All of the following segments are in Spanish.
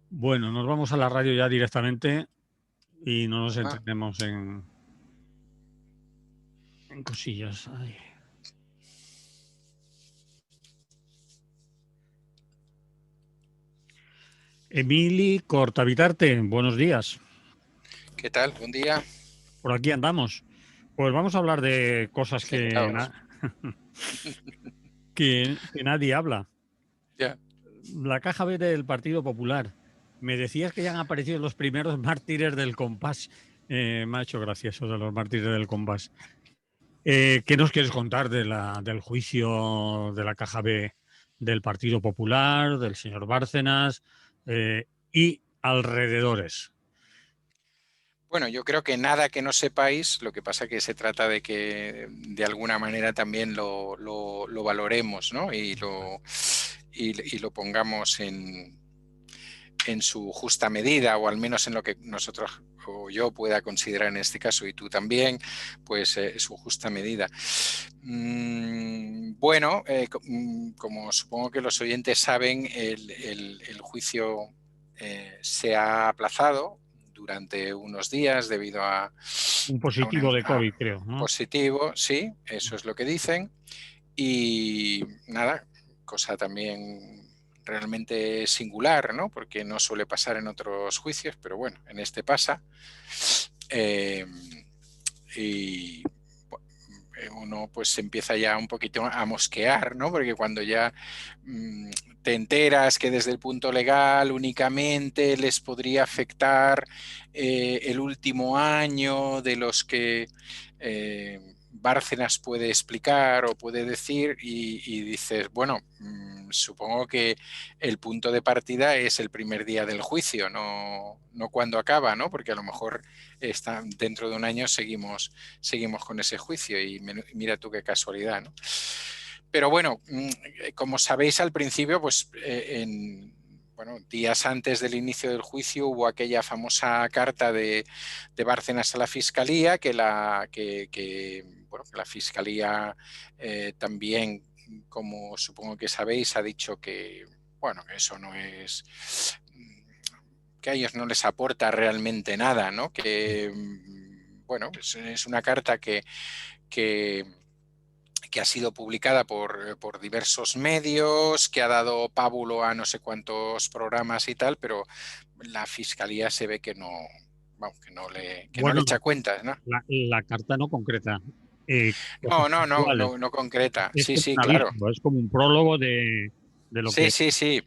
Bueno, nos vamos a la radio ya directamente y no nos Ah, entendemos en cosillas. Ay. Emili Cortavitarte, buenos días. ¿qué tal? Buen día. Por aquí andamos. Pues vamos a hablar de cosas Sentados. que nadie habla. Ya. La caja B del Partido Popular. Me decías que ya han aparecido los primeros mártires del compás. Me ha hecho gracia eso de los mártires del compás. ¿Qué nos quieres contar del juicio de la caja B del Partido Popular, del señor Bárcenas y alrededores? Bueno, yo creo que nada que no sepáis, lo que pasa que se trata de que de alguna manera también lo valoremos, ¿no? Y lo pongamos en su justa medida, o al menos en lo que nosotros o yo pueda considerar en este caso, y tú también, pues su justa medida. Bueno, como supongo que los oyentes saben, el juicio se ha aplazado durante unos días debido Un a positivo de COVID, creo, ¿no? positivo, sí, eso es lo que dicen. Y nada, cosa también realmente singular, ¿no? Porque no suele pasar en otros juicios, pero bueno, en este pasa. Eh, y uno pues se empieza ya un poquito a mosquear, ¿no? Porque cuando ya te enteras que desde el punto legal únicamente les podría afectar el último año de los que Bárcenas puede explicar o puede decir y dices, bueno, supongo que el punto de partida es el primer día del juicio, no cuando acaba, ¿no? Porque a lo mejor dentro de un año seguimos con ese juicio y mira tú qué casualidad, ¿no? Pero bueno, como sabéis al principio, pues bueno, días antes del inicio del juicio hubo aquella famosa carta de Bárcenas a la Fiscalía bueno, que la Fiscalía también, como supongo que sabéis, ha dicho que, bueno, que eso no es, que a ellos no les aporta realmente nada, ¿no? Que, bueno, es una carta que, que ha sido publicada por diversos medios, que ha dado pábulo a no sé cuántos programas y tal, pero la Fiscalía se ve que no, vamos, que no le Bueno, echa cuentas, ¿no? la carta no concreta cosas No, puntuales. no concreta. Es Sí, como sí, un claro. aviso, es como un prólogo de lo Sí, que... sí, sí.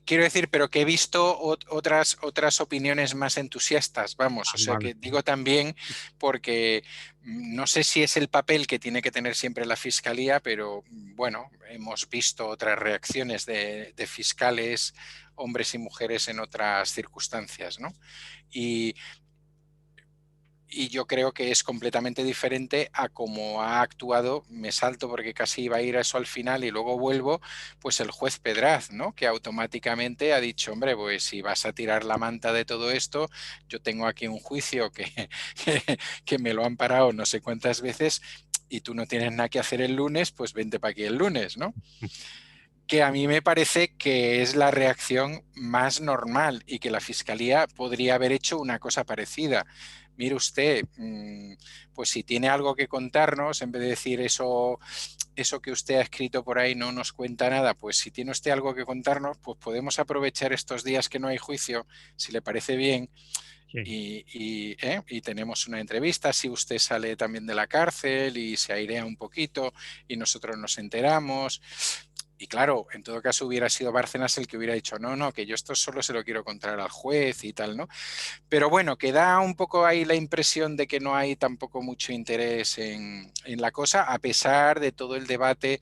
Quiero decir, pero que he visto otras opiniones más entusiastas, vamos, Ah, o sea vale. que digo también porque no sé si es el papel que tiene que tener siempre la Fiscalía, pero bueno, hemos visto otras reacciones de fiscales, hombres y mujeres en otras circunstancias, ¿no? Y, y yo creo que es completamente diferente a cómo ha actuado, me salto porque casi iba a ir a eso al final y luego vuelvo, pues el juez Pedraz, ¿no? Que automáticamente ha dicho, hombre, pues si vas a tirar la manta de todo esto, yo tengo aquí un juicio que me lo han parado no sé cuántas veces y tú no tienes nada que hacer el lunes, pues vente para aquí el lunes, ¿no? Que a mí me parece que es la reacción más normal y que la Fiscalía podría haber hecho una cosa parecida. Mire usted, pues si tiene algo que contarnos, en vez de decir eso que usted ha escrito por ahí no nos cuenta nada, pues si tiene usted algo que contarnos, pues podemos aprovechar estos días que no hay juicio, si le parece bien, Sí. y tenemos una entrevista, si usted sale también de la cárcel y se airea un poquito y nosotros nos enteramos. Y claro, en todo caso hubiera sido Bárcenas el que hubiera dicho, no, que yo esto solo se lo quiero contar al juez y tal, ¿no? Pero bueno, que da un poco ahí la impresión de que no hay tampoco mucho interés en la cosa, a pesar de todo el debate,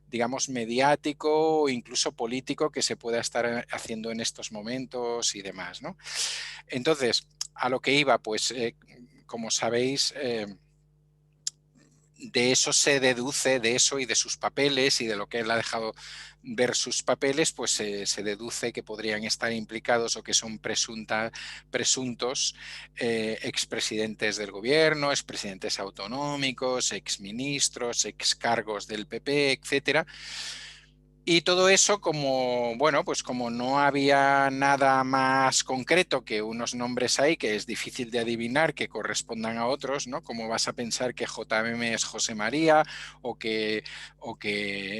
digamos, mediático o incluso político que se pueda estar haciendo en estos momentos y demás, ¿no? Entonces, a lo que iba, pues, como sabéis, de eso se deduce, de eso y de sus papeles y de lo que él ha dejado ver sus papeles, pues se deduce que podrían estar implicados o que son presuntos expresidentes del gobierno, expresidentes autonómicos, exministros, excargos del PP, etcétera. Y todo eso como, bueno, pues como no había nada más concreto que unos nombres ahí que es difícil de adivinar que correspondan a otros, ¿no? Como vas a pensar que JM es José María o que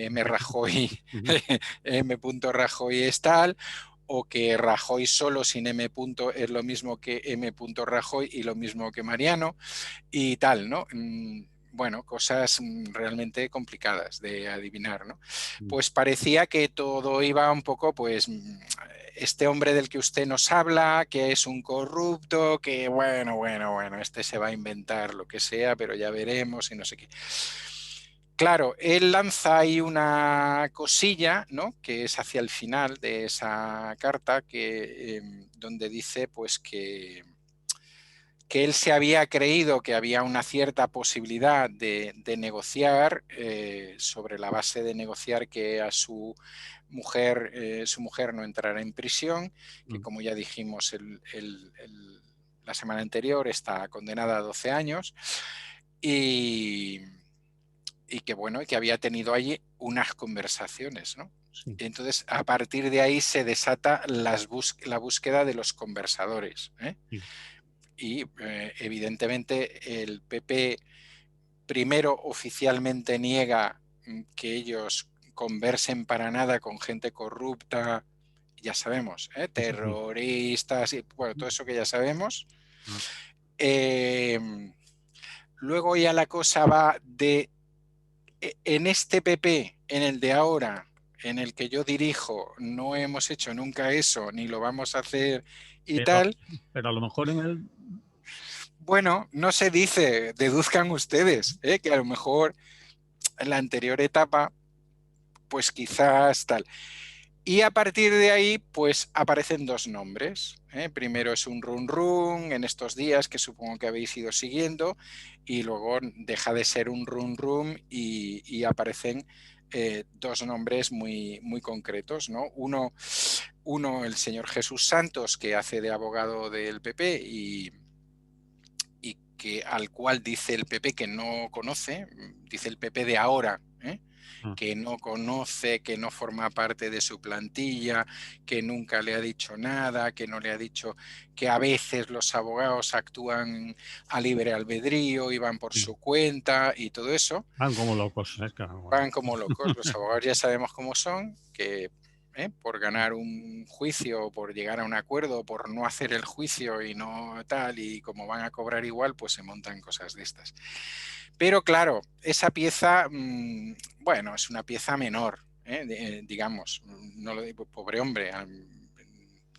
M. Rajoy, M. Rajoy es tal, o que Rajoy solo sin M. es lo mismo que M. Rajoy y lo mismo que Mariano y tal, ¿no? Bueno, cosas realmente complicadas de adivinar, ¿no? Pues parecía que todo iba un poco, pues, este hombre del que usted nos habla, que es un corrupto, que bueno, este se va a inventar lo que sea, pero ya veremos y no sé qué. Claro, él lanza ahí una cosilla, ¿no? Que es hacia el final de esa carta, donde dice, pues, que él se había creído que había una cierta posibilidad de negociar, sobre la base de negociar que a su mujer no entrara en prisión, que como ya dijimos la semana anterior está condenada a 12 años, y que bueno, que había tenido allí unas conversaciones, ¿no? Sí. Entonces, a partir de ahí se desata la búsqueda de los conversadores, ¿eh? Sí. Y evidentemente el PP primero oficialmente niega que ellos conversen para nada con gente corrupta, ya sabemos, Eso sí. terroristas, y bueno, todo eso que ya sabemos. Ah, Luego ya la cosa va en este PP, en el de ahora, en el que yo dirijo, no hemos hecho nunca eso, ni lo vamos a hacer y pero, tal. pero a lo mejor en el... Bueno, no se dice, deduzcan ustedes, que a lo mejor en la anterior etapa, pues quizás tal. Y a partir de ahí, pues aparecen dos nombres. Primero es un run run en estos días que supongo que habéis ido siguiendo, y luego deja de ser un run run y aparecen dos nombres muy, muy concretos, ¿no? Uno, el señor Jesús Santos, que hace de abogado del PP y que al cual dice el PP que no conoce, dice el PP de ahora, que no conoce, que no forma parte de su plantilla, que nunca le ha dicho nada, que no le ha dicho que a veces los abogados actúan a libre albedrío y van por su cuenta y todo eso. Van como locos, ¿eh? Van como locos, los abogados ya sabemos cómo son, que por ganar un juicio, por llegar a un acuerdo, por no hacer el juicio y no tal, y como van a cobrar igual, pues se montan cosas de estas. Pero claro, esa pieza, bueno, es una pieza menor, digamos, no lo digo, pobre hombre,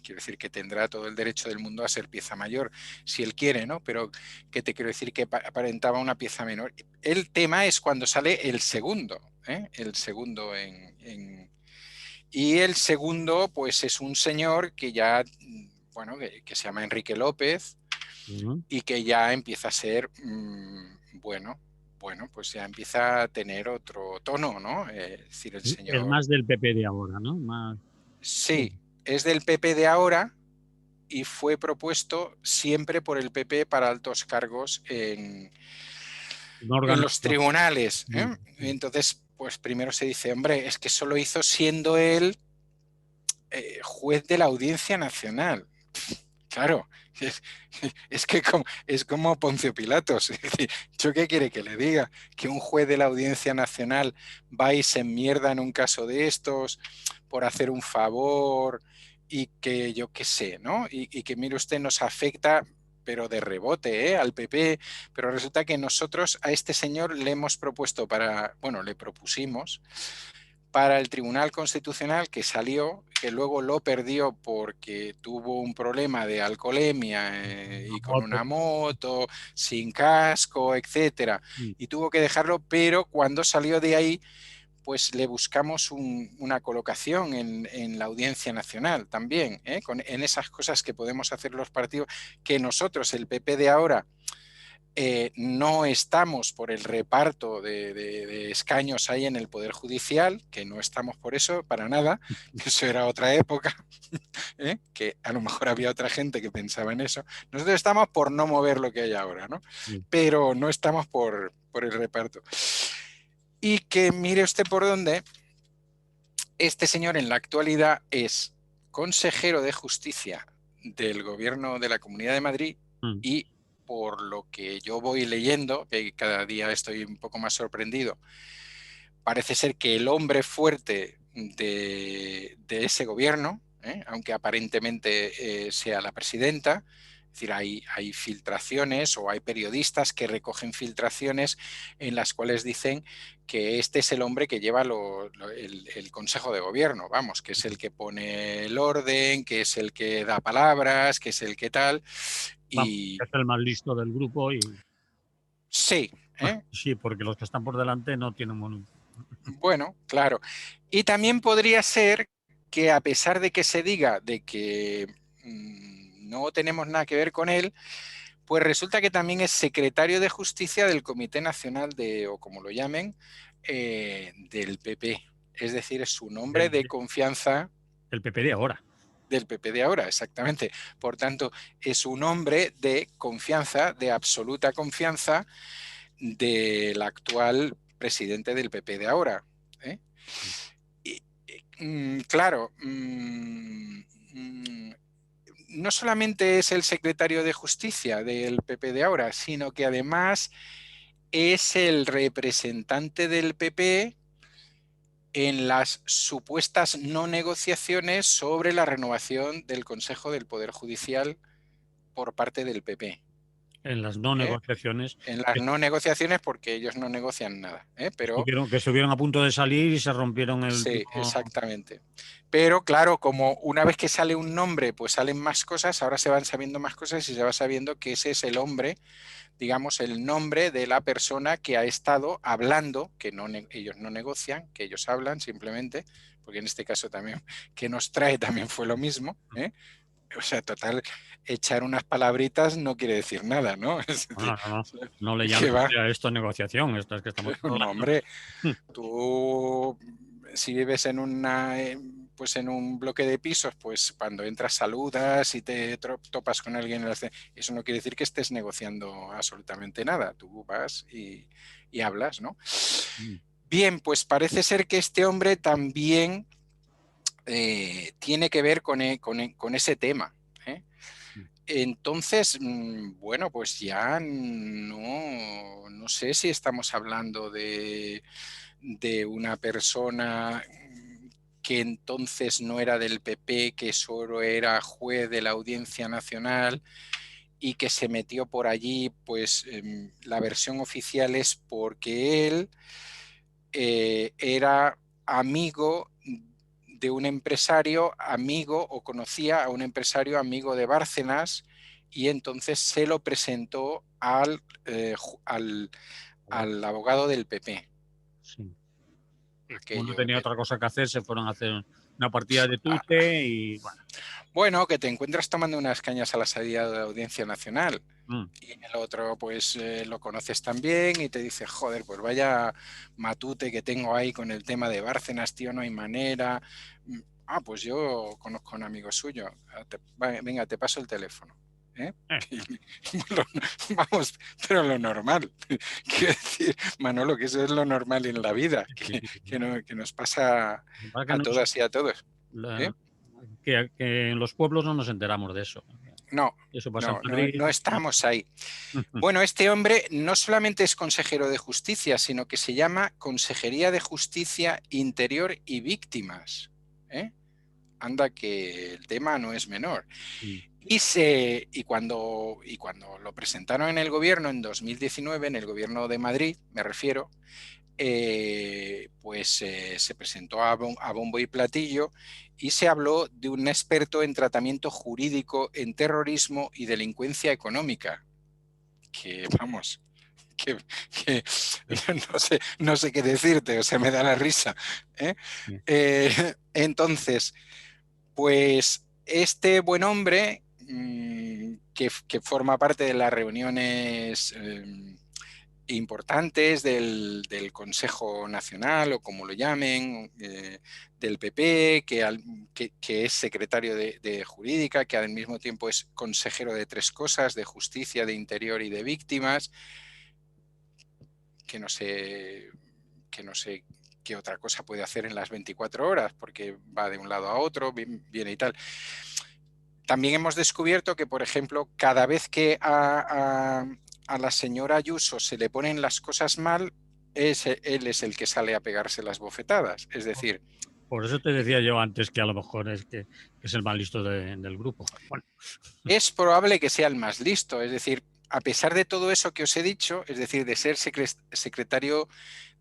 quiero decir que tendrá todo el derecho del mundo a ser pieza mayor, si él quiere, ¿no? Pero que te quiero decir que aparentaba una pieza menor. El tema es cuando sale el segundo, el segundo y el segundo, pues es un señor que ya, bueno, que se llama Enrique López y que ya empieza a ser, bueno, pues ya empieza a tener otro tono, ¿no? Es decir, el Es señor... más del PP de ahora, ¿no? Más... Sí, es del PP de ahora y fue propuesto siempre por el PP para altos cargos Un en órgano. los tribunales. Entonces, pues primero se dice, hombre, es que eso lo hizo siendo él juez de la Audiencia Nacional. Claro, es que es como Poncio Pilatos. Es decir, ¿yo qué quiere que le diga? Que un juez de la Audiencia Nacional va y se enmierda en un caso de estos por hacer un favor y que yo qué sé, ¿no? Y que mire usted nos afecta, pero de rebote, al PP, pero resulta que nosotros a este señor le hemos propuesto le propusimos para el Tribunal Constitucional, que salió, que luego lo perdió porque tuvo un problema de alcoholemia y con una moto, sin casco, etcétera, y tuvo que dejarlo, pero cuando salió de ahí, pues le buscamos una colocación en la Audiencia Nacional también, en esas cosas que podemos hacer los partidos, que nosotros, el PP de ahora, no estamos por el reparto de escaños ahí en el Poder Judicial, que no estamos por eso, para nada, que eso era otra época, que a lo mejor había otra gente que pensaba en eso. Nosotros estamos por no mover lo que hay ahora, ¿no? Pero no estamos por el reparto. Y que mire usted por dónde, este señor en la actualidad es consejero de Justicia del Gobierno de la Comunidad de Madrid Mm. y por lo que yo voy leyendo, que cada día estoy un poco más sorprendido, parece ser que el hombre fuerte de ese gobierno, aunque aparentemente sea la presidenta, es decir, hay filtraciones o hay periodistas que recogen filtraciones en las cuales dicen que este es el hombre que lleva el Consejo de Gobierno, vamos, que es el que pone el orden, que es el que da palabras, que es el que tal. Vamos, Y es el más listo del grupo y sí, sí, porque los que están por delante no tienen bueno, claro. Y también podría ser que a pesar de que se diga de que no tenemos nada que ver con él, pues resulta que también es secretario de Justicia del Comité Nacional o como lo llamen, del PP. Es decir, es su nombre de confianza el PP de ahora. del PP de ahora, exactamente. Por tanto, es un hombre de confianza, de absoluta confianza del actual presidente del PP de ahora. ¿eh? Claro, no solamente es el secretario de Justicia del PP de ahora, sino que además es el representante del PP en las supuestas no negociaciones sobre la renovación del Consejo del Poder Judicial por parte del PP. En las no ¿eh? negociaciones En las no negociaciones porque ellos no negocian nada, pero que estuvieron a punto de salir y se rompieron el sí, último. exactamente. Pero claro, como una vez que sale un nombre, pues salen más cosas, ahora se van sabiendo más cosas y se va sabiendo que ese es el hombre, digamos, el nombre de la persona que ha estado hablando, que no, ellos no negocian, que ellos hablan simplemente, porque en este caso también, que nos trae también fue lo mismo, ¿eh? O sea, total, echar unas palabritas no quiere decir nada, ¿no? Es decir, No, no, no. No le que llames va, a esto negociación, esto es que estamos no, hablando. hombre, tú, si vives en pues en un bloque de pisos, pues cuando entras saludas y te topas con alguien, eso no quiere decir que estés negociando absolutamente nada. Tú vas y hablas, ¿no? Bien, pues parece ser que este hombre también tiene que ver con ese tema. ¿eh? Entonces, bueno, pues ya no sé si estamos hablando de una persona que entonces no era del PP, que solo era juez de la Audiencia Nacional y que se metió por allí, pues la versión oficial es porque él era amigo de un empresario, amigo o conocía a un empresario amigo de Bárcenas y entonces se lo presentó al abogado del PP. Sí. Y como no Aquello tenía que, otra cosa que hacer, se fueron a hacer una partida de tute y bueno. bueno, que te encuentras tomando unas cañas a la salida de la Audiencia Nacional Mm. y el otro pues lo conoces también y te dice, joder, pues vaya matute que tengo ahí con el tema de Bárcenas, tío, no hay manera. Ah, pues yo conozco a un amigo suyo. Venga, te paso el teléfono. ¿eh? Eh, Vamos, pero lo normal. Quiero decir, Manolo, que eso es lo normal en la vida, sí, sí, sí. que nos pasa Para que a todas y a todos. ¿eh? la- que en los pueblos no nos enteramos de eso. No, Eso pasa en no, no, Madrid. no estamos ahí. Bueno, este hombre no solamente es consejero de justicia, sino que se llama Consejería de Justicia Interior y Víctimas. ¿eh? Anda que el tema no es menor. Mm. Y cuando lo presentaron en el gobierno en 2019, en el gobierno de Madrid, me refiero, pues se presentó a bombo y platillo y se habló de un experto en tratamiento jurídico en terrorismo y delincuencia económica. Que vamos, que no sé qué decirte, o sea, me da la risa. ¿eh? Sí. Entonces, pues este buen hombre que forma parte de las reuniones importantes del Consejo Nacional o como lo llamen, del PP, que es secretario de Jurídica, que al mismo tiempo es consejero de tres cosas, de Justicia, de Interior y de Víctimas, que no sé ¿qué otra cosa puede hacer en las 24 horas? Porque va de un lado a otro, viene y tal. También hemos descubierto que, por ejemplo, cada vez que a la señora Ayuso se le ponen las cosas mal, él es el que sale a pegarse las bofetadas. Es decir, Por eso te decía yo antes que a lo mejor es que es el más listo del grupo. Bueno. Es probable que sea el más listo. Es decir, a pesar de todo eso que os he dicho, es decir, de ser secretario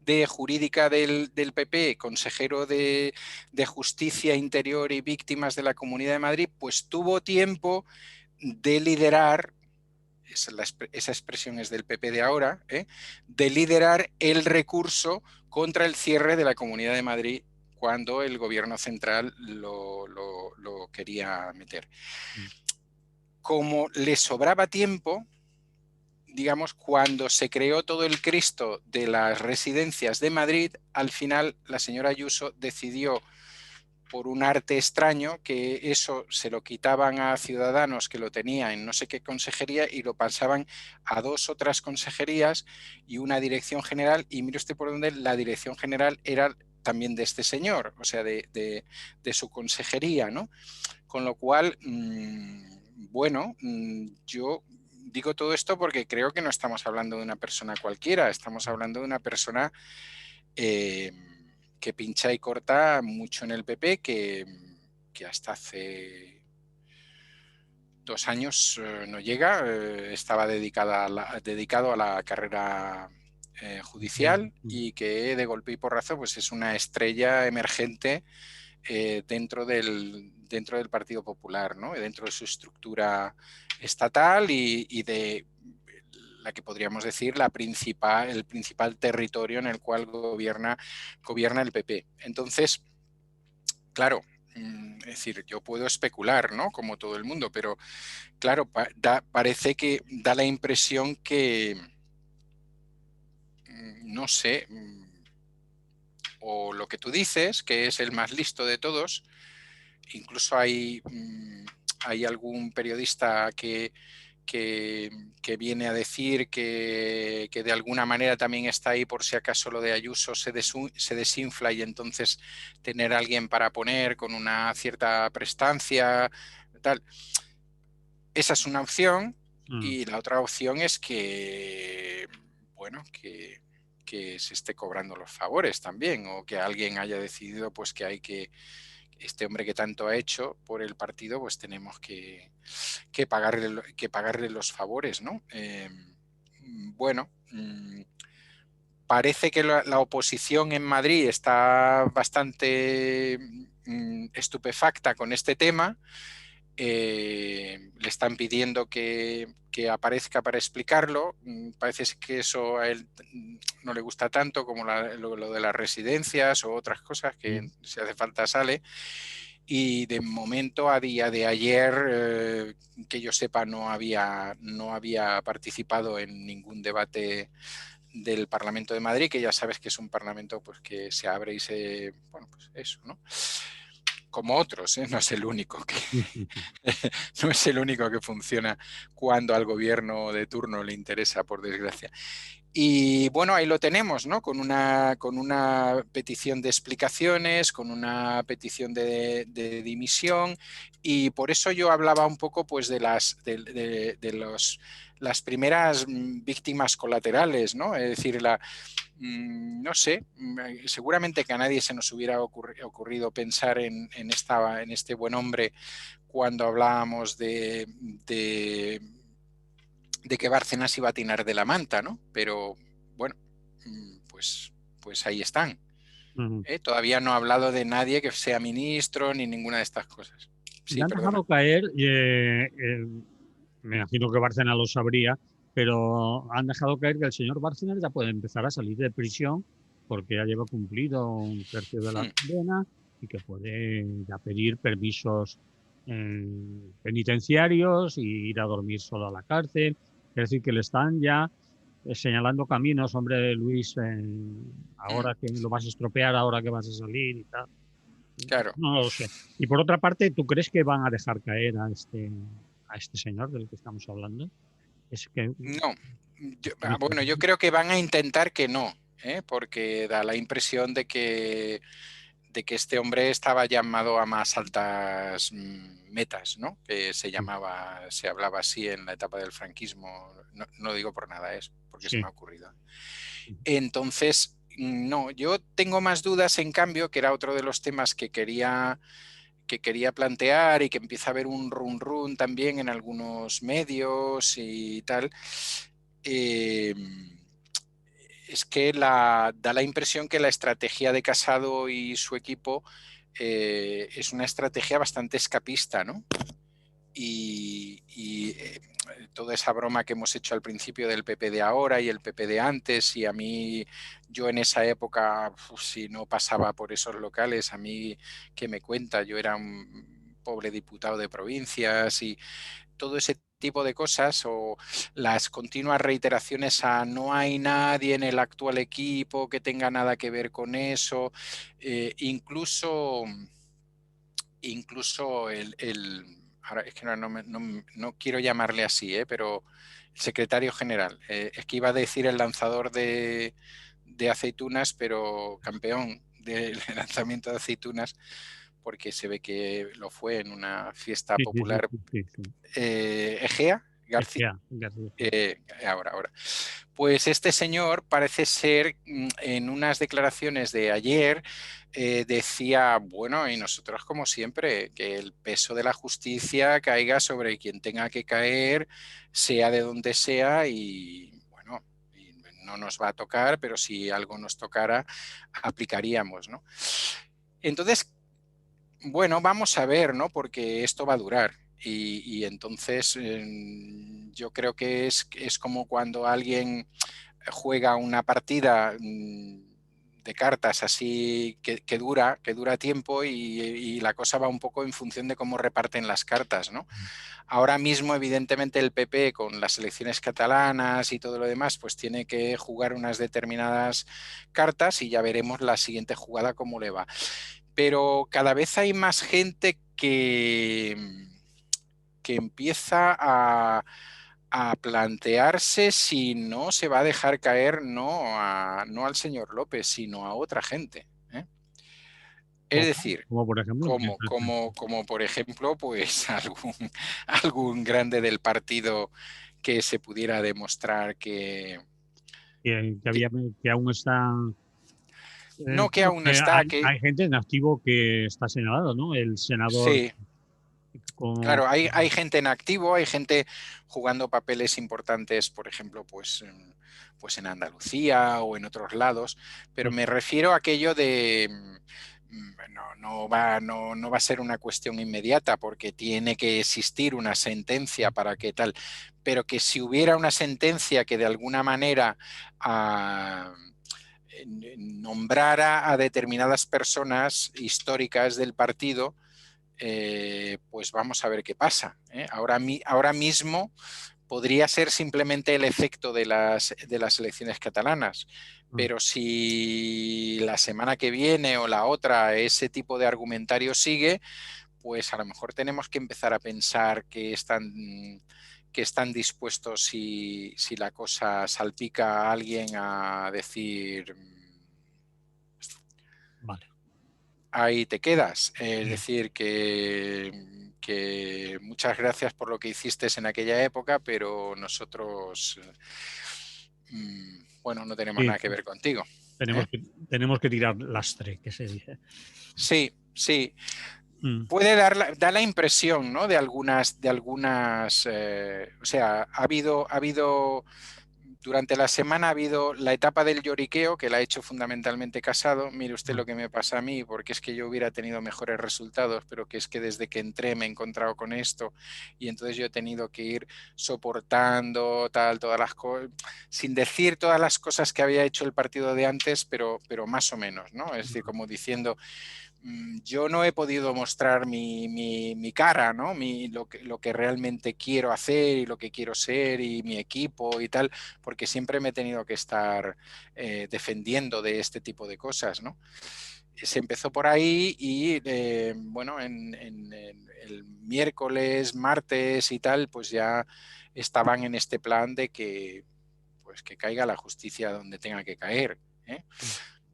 de Jurídica del PP, consejero de Justicia Interior y Víctimas de la Comunidad de Madrid, pues tuvo tiempo de liderar, esa expresión es del PP de ahora, de liderar el recurso contra el cierre de la Comunidad de Madrid cuando el gobierno central lo quería meter. Como le sobraba tiempo, digamos, cuando se creó todo el Cristo de las residencias de Madrid, al final la señora Ayuso decidió, por un arte extraño, que eso se lo quitaban a Ciudadanos, que lo tenía en no sé qué consejería, y lo pasaban a 2 otras consejerías y una dirección general, y mire usted por dónde, la dirección general era también de este señor, o sea, de su consejería, ¿no? Con lo cual, bueno, yo digo todo esto porque creo que no estamos hablando de una persona cualquiera, estamos hablando de una persona que pincha y corta mucho en el PP, que hasta hace 2 años no llega, estaba dedicado a la carrera judicial, y que de golpe y porrazo pues es una estrella emergente dentro del Partido Popular, ¿no? Dentro de su estructura estatal y de la que podríamos decir el principal territorio en el cual gobierna el PP. Entonces, claro, es decir, yo puedo especular, ¿no? Como todo el mundo, pero claro, parece que da la impresión que, no sé, o lo que tú dices, que es el más listo de todos. Incluso hay algún periodista que viene a decir que de alguna manera también está ahí por si acaso lo de Ayuso se desinfla, y entonces tener a alguien para poner con una cierta prestancia, tal. Esa es una opción, y la otra opción es que, bueno, que se esté cobrando los favores también, o que alguien haya decidido pues que hay que, este hombre que tanto ha hecho por el partido, pues tenemos que pagarle los favores, ¿no? Bueno, parece que la oposición en Madrid está bastante estupefacta con este tema. Le están pidiendo que aparezca para explicarlo. Parece que eso a él no le gusta tanto como lo de las residencias o otras cosas, que si hace falta sale. Y de momento, a día de ayer, que yo sepa, no había participado en ningún debate del Parlamento de Madrid, que ya sabes que es un parlamento pues que se abre y bueno, pues eso, ¿no? Como otros, no es el único no es el único que funciona cuando al gobierno de turno le interesa, por desgracia. Y bueno, ahí lo tenemos, ¿no? Con una petición de explicaciones, con una petición de dimisión, y por eso yo hablaba un poco pues de las primeras víctimas colaterales, ¿no? Es decir, no sé, seguramente que a nadie se nos hubiera ocurrido pensar en este buen hombre cuando hablábamos de que Bárcenas iba a tirar de la manta, ¿no? Pero bueno, pues ahí están. Todavía no ha hablado de nadie que sea ministro ni ninguna de estas cosas. Sí, Le han perdona. dejado caer, me imagino que Bárcenas lo sabría, pero han dejado caer que el señor Bárcenas ya puede empezar a salir de prisión porque ya lleva cumplido 1/3 de la condena y que puede ya pedir permisos penitenciarios y ir a dormir solo a la cárcel. Es decir, que le están ya señalando caminos, hombre, Luis, ahora que lo vas a estropear, ahora que vas a salir y tal. Claro. No lo sé. Y por otra parte, ¿tú crees que van a dejar caer a este señor del que estamos hablando? Es que No. Bueno, yo creo que van a intentar que no. porque da la impresión de que este hombre estaba llamado a más altas metas, ¿no? Que se hablaba así en la etapa del franquismo. No, no lo digo por nada, es porque se me Sí. ha ocurrido. Entonces, no, yo tengo más dudas, en cambio, que era otro de los temas que quería plantear y que empieza a haber un run run también en algunos medios y tal. Eh, es que da la impresión que la estrategia de Casado y su equipo es una estrategia bastante escapista, ¿no? Y toda esa broma que hemos hecho al principio del PP de ahora y el PP de antes, y a mí, yo en esa época, si no pasaba por esos locales, a mí, ¿qué me cuenta? Yo era un pobre diputado de provincias y todo ese tipo de cosas, o las continuas reiteraciones a no hay nadie en el actual equipo que tenga nada que ver con eso, incluso ahora es que no quiero llamarle así, pero el secretario general, es que iba a decir el lanzador de aceitunas, pero campeón del lanzamiento de aceitunas, porque se ve que lo fue en una fiesta Sí, sí, sí, popular. sí, sí, sí. Egea García. Egea, García. Ahora. Pues este señor parece ser, en unas declaraciones de ayer, decía, bueno, y nosotros como siempre, que el peso de la justicia caiga sobre quien tenga que caer, sea de donde sea, y bueno, y no nos va a tocar, pero si algo nos tocara, aplicaríamos, ¿no? Entonces, bueno, vamos a ver, ¿no? Porque esto va a durar. Y entonces yo creo que es como cuando alguien juega una partida de cartas así que dura tiempo y la cosa va un poco en función de cómo reparten las cartas, ¿no? Ahora mismo, evidentemente, el PP con las elecciones catalanas y todo lo demás, pues tiene que jugar unas determinadas cartas y ya veremos la siguiente jugada cómo le va. Pero cada vez hay más gente que empieza a plantearse si no se va a dejar caer no al señor López, sino a otra gente, ¿eh? Es Como, decir, como por ejemplo, como por ejemplo, pues algún grande del partido que se pudiera demostrar que que había, que aún está. no que Bueno, aún está, que hay gente en activo que está señalado, ¿no? El senador sí. como. Claro, hay gente en activo, hay gente jugando papeles importantes, por ejemplo, pues en Andalucía o en otros lados, pero me refiero a aquello de no va a ser una cuestión inmediata porque tiene que existir una sentencia para que tal, pero que si hubiera una sentencia que de alguna manera nombrara a determinadas personas históricas del partido, pues vamos a ver qué pasa, ¿eh? Ahora mismo podría ser simplemente el efecto de las elecciones catalanas, pero si la semana que viene o la otra ese tipo de argumentario sigue, pues a lo mejor tenemos que empezar a pensar que están dispuestos, si la cosa salpica a alguien, a decir Vale. ahí te quedas. Es Sí. decir, que muchas gracias por lo que hiciste en aquella época, pero nosotros, bueno, no tenemos Sí, nada que ver contigo, ¿eh? tenemos que tirar lastre, que se dice. Sí, sí. Mm. Puede dar la impresión, ¿no? O sea, ha habido durante la semana ha habido la etapa del lloriqueo, que la ha hecho fundamentalmente Casado. Mire usted lo que me pasa a mí, porque es que yo hubiera tenido mejores resultados, pero que es que desde que entré me he encontrado con esto y entonces yo he tenido que ir soportando todas las cosas, sin decir todas las cosas que había hecho el partido de antes, pero más o menos, ¿no? Es decir, como diciendo, yo no he podido mostrar mi cara, ¿no? Lo que realmente quiero hacer y lo que quiero ser y mi equipo y tal, porque siempre me he tenido que estar defendiendo de este tipo de cosas, ¿no? Se empezó por ahí y bueno, en el miércoles, martes y tal, pues ya estaban en este plan de que, pues que caiga la justicia donde tenga que caer. ¿eh?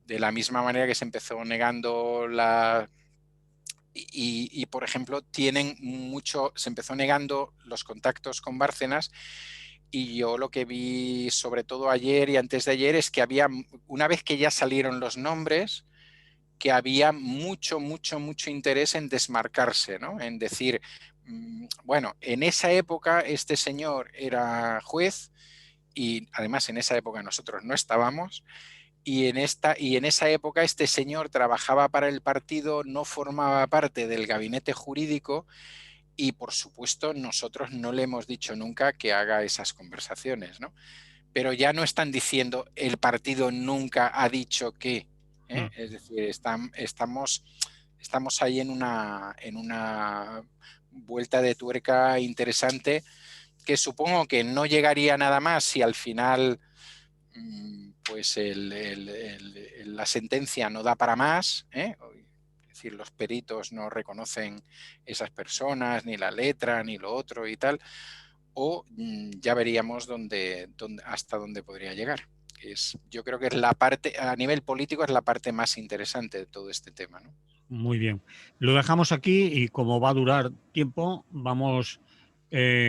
De la misma manera que se empezó negando la... Y, por ejemplo, se empezó negando los contactos con Bárcenas, y yo lo que vi sobre todo ayer y antes de ayer es que había, una vez que ya salieron los nombres, que había mucho interés en desmarcarse, ¿no? En decir, bueno, en esa época este señor era juez y además en esa época nosotros no estábamos, y en esa época este señor trabajaba para el partido, no formaba parte del gabinete jurídico y por supuesto nosotros no le hemos dicho nunca que haga esas conversaciones, ¿no? Pero ya no están diciendo el partido nunca ha dicho que, ¿eh? Es decir, estamos ahí en una vuelta de tuerca interesante que supongo que no llegaría nada más si al final pues la sentencia no da para más, ¿eh? Es decir, los peritos no reconocen esas personas, ni la letra, ni lo otro y tal, o ya veríamos hasta dónde podría llegar. Yo creo que es la parte, a nivel político, es la parte más interesante de todo este tema, ¿no? Muy bien. Lo dejamos aquí y como va a durar tiempo, vamos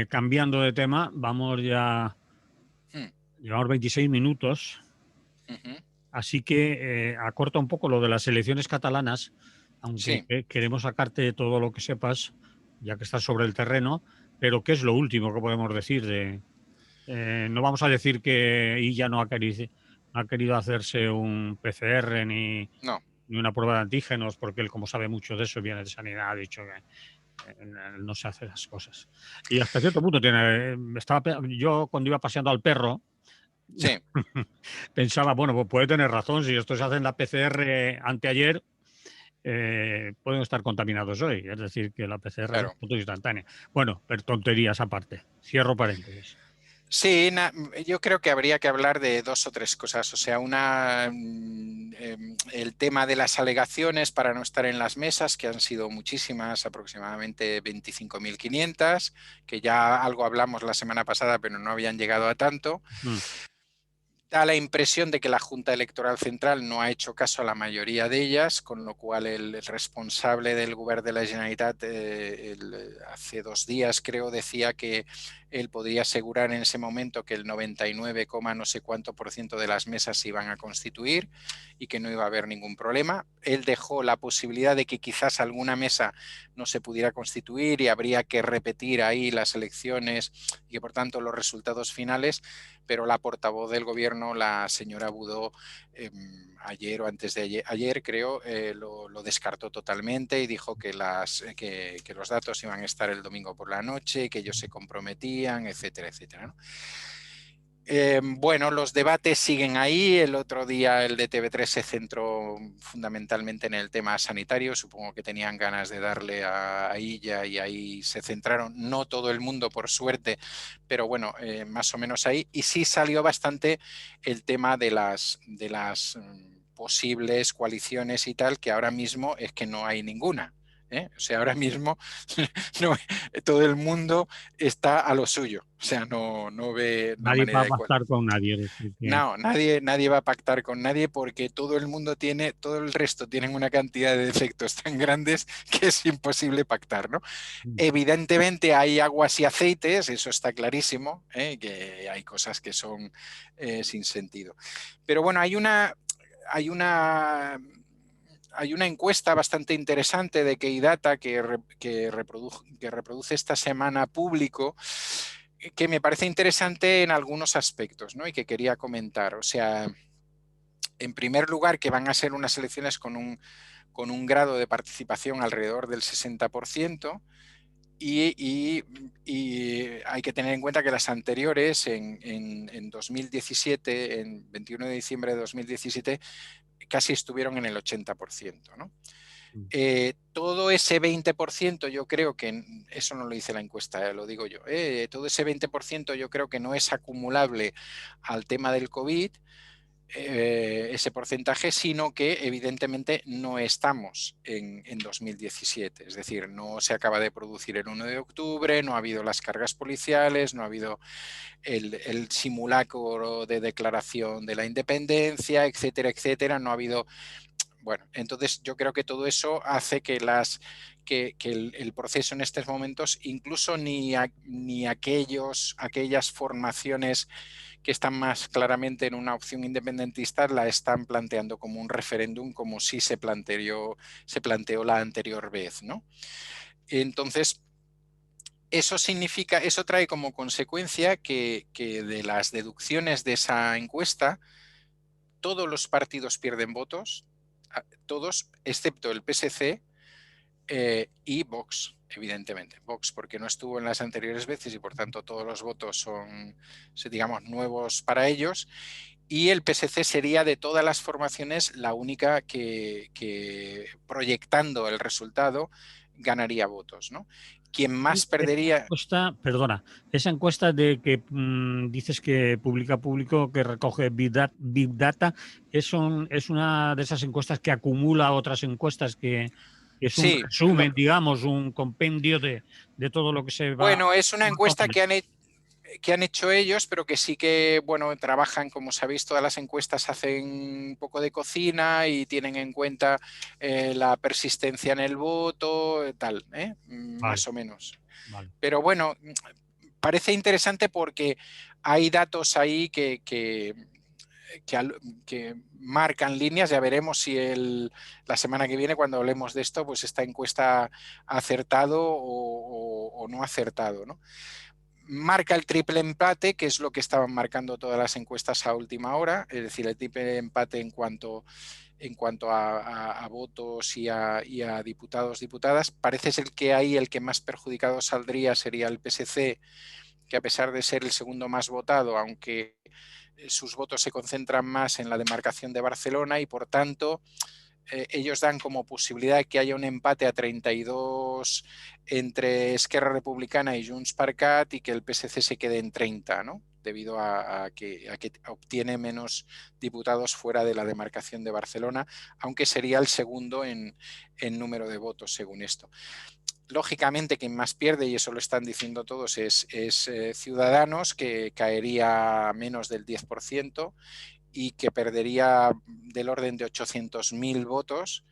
cambiando de tema. Vamos ya, llevamos 26 minutos, así que acorta un poco lo de las elecciones catalanas, aunque Sí. queremos sacarte todo lo que sepas, ya que estás sobre el terreno, pero ¿qué es lo último que podemos decir no vamos a decir que Illa no ha querido hacerse un PCR No. ni una prueba de antígenos, porque él, como sabe mucho de eso, viene de sanidad, ha dicho que no se hace las cosas. Y hasta cierto punto yo cuando iba paseando al perro, Sí. pensaba, bueno, pues puede tener razón, si estos hacen la PCR anteayer, pueden estar contaminados hoy. Es decir, que la PCR es Claro. foto instantánea. Bueno, pero tonterías aparte. Cierro paréntesis. Sí, yo creo que habría que hablar de dos o tres cosas. O sea, el tema de las alegaciones para no estar en las mesas, que han sido muchísimas, aproximadamente 25.500, que ya algo hablamos la semana pasada, pero no habían llegado a tanto. Da la impresión de que la Junta Electoral Central no ha hecho caso a la mayoría de ellas, con lo cual el responsable del Govern de la Generalitat hace 2 días, creo, decía que él podría asegurar en ese momento que el 99, no sé cuánto por ciento de las mesas se iban a constituir y que no iba a haber ningún problema. Él dejó la posibilidad de que quizás alguna mesa no se pudiera constituir y habría que repetir ahí las elecciones y que por tanto los resultados finales, pero la portavoz del gobierno, la señora Budó, ayer o antes de ayer creo, lo descartó totalmente y dijo que los datos iban a estar el domingo por la noche, que ellos se comprometían, etcétera, etcétera, ¿no? Bueno, los debates siguen ahí. El otro día el de TV3 se centró fundamentalmente en el tema sanitario. Supongo que tenían ganas de darle a Illa y ahí se centraron. No todo el mundo, por suerte, pero bueno, más o menos ahí. Y sí salió bastante el tema de las posibles coaliciones y tal, que ahora mismo es que no hay ninguna. O sea, ahora mismo no, todo el mundo está a lo suyo. O sea, no ve una Nadie va manera a de cual. pactar con nadie. Es decir, que No, nadie va a pactar con nadie porque todo el resto tienen una cantidad de defectos tan grandes que es imposible pactar, ¿no? Evidentemente hay aguas y aceites, eso está clarísimo, que hay cosas que son sin sentido. Pero bueno, hay una encuesta bastante interesante de Keydata que reproduce esta semana Público, que me parece interesante en algunos aspectos, ¿no? Y que quería comentar. O sea, en primer lugar, que van a ser unas elecciones con un grado de participación alrededor del 60%. Y hay que tener en cuenta que las anteriores, en 2017, en 21 de diciembre de 2017, casi estuvieron en el 80%, ¿no? Todo ese 20%, yo creo que, eso no lo dice la encuesta, lo digo yo, todo ese 20% yo creo que no es acumulable al tema del COVID, ese porcentaje, sino que evidentemente no estamos en 2017. Es decir, no se acaba de producir el 1 de octubre, no ha habido las cargas policiales, no ha habido el simulacro de declaración de la independencia, etcétera, etcétera. No ha habido... Bueno, entonces yo creo que todo eso hace que el proceso en estos momentos, incluso ni aquellas formaciones que están más claramente en una opción independentista la están planteando como un referéndum, como sí se planteó la anterior vez, ¿no? Entonces, eso trae como consecuencia que de las deducciones de esa encuesta, todos los partidos pierden votos, todos, excepto el PSC y Vox, evidentemente. Vox porque no estuvo en las anteriores veces y por tanto todos los votos son, digamos, nuevos para ellos. Y el PSC sería de todas las formaciones la única que proyectando el resultado ganaría votos, ¿no? Quien más perdería... Perdona, esa encuesta de que dices que publica Público, que recoge Big Data, es una de esas encuestas que acumula otras encuestas, que es un Sí, resumen, digamos, un compendio de todo lo que se va bueno, es una encuesta recogiendo. que han hecho ellos, pero que sí que, bueno, trabajan, como sabéis, todas las encuestas hacen un poco de cocina y tienen en cuenta la persistencia en el voto, tal, Vale, más o menos. vale. Pero bueno, parece interesante porque hay datos ahí que marcan líneas. Ya veremos si la semana que viene, cuando hablemos de esto, pues esta encuesta ha acertado o no ha acertado, ¿no? Marca el triple empate, que es lo que estaban marcando todas las encuestas a última hora, es decir, el triple empate en cuanto a votos y a diputados, diputadas. Parece ser que ahí el que más perjudicado saldría sería el PSC, que a pesar de ser el segundo más votado, aunque sus votos se concentran más en la demarcación de Barcelona y por tanto ellos dan como posibilidad de que haya un empate a 32 entre Esquerra Republicana y Junts per Cat y que el PSC se quede en 30, ¿no? Debido a que obtiene menos diputados fuera de la demarcación de Barcelona, aunque sería el segundo en número de votos según esto. Lógicamente, quien más pierde, y eso lo están diciendo todos, es Ciudadanos, que caería a menos del 10% y que perdería del orden de 800.000 votos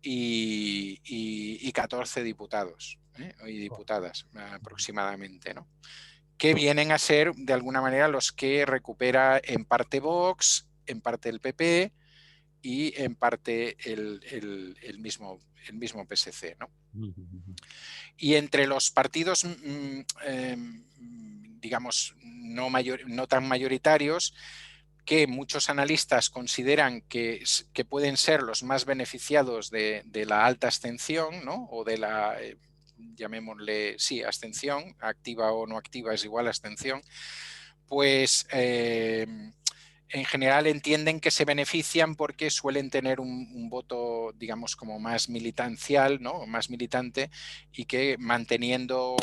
y 14 diputados y diputadas aproximadamente, ¿no? Que vienen a ser, de alguna manera, los que recupera en parte Vox, en parte el PP y en parte el mismo PSC, ¿no? Y entre los partidos, digamos, no tan mayoritarios, que muchos analistas consideran que pueden ser los más beneficiados de la alta abstención, ¿no? O de la, llamémosle, sí, abstención, activa o no activa es igual a abstención, pues en general entienden que se benefician porque suelen tener un voto, digamos, como más militancial, ¿no? Más militante, y que manteniendo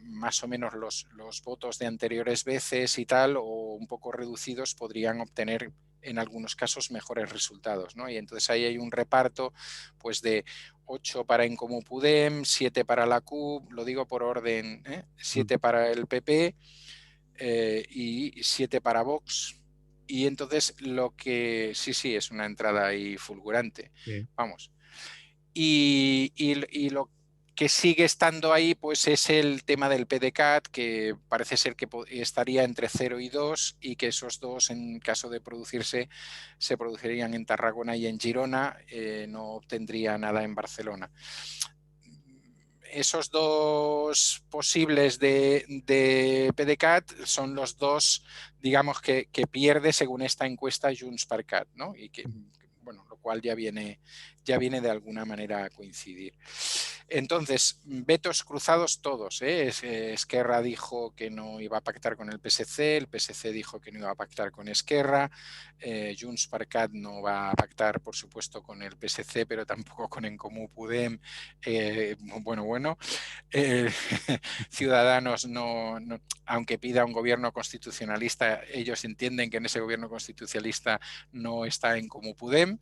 más o menos los votos de anteriores veces y tal, o un poco reducidos, podrían obtener en algunos casos mejores resultados, ¿no? Y entonces ahí hay un reparto pues de 8 para En Comú Podem, 7 para la CUP, lo digo por orden, 7 para el PP, y 7 para Vox. Y entonces sí, es una entrada ahí fulgurante. Sí. Vamos. Y lo que sigue estando ahí pues es el tema del PDCAT, que parece ser que estaría entre 0 y 2 y que esos dos, en caso de producirse, se producirían en Tarragona y en Girona, no obtendría nada en Barcelona. Esos dos posibles de PDeCAT son los dos, digamos, que pierde según esta encuesta Junts per Cat, ¿no? Y que, bueno, lo cual ya viene ya viene de alguna manera a coincidir. Entonces, vetos cruzados todos, ¿eh? Esquerra dijo que no iba a pactar con el PSC dijo que no iba a pactar con Esquerra, Junts per Cat no va a pactar, por supuesto, con el PSC, pero tampoco con En Comú Podem. Bueno. Ciudadanos aunque pida un gobierno constitucionalista, ellos entienden que en ese gobierno constitucionalista no está En Comú Podem.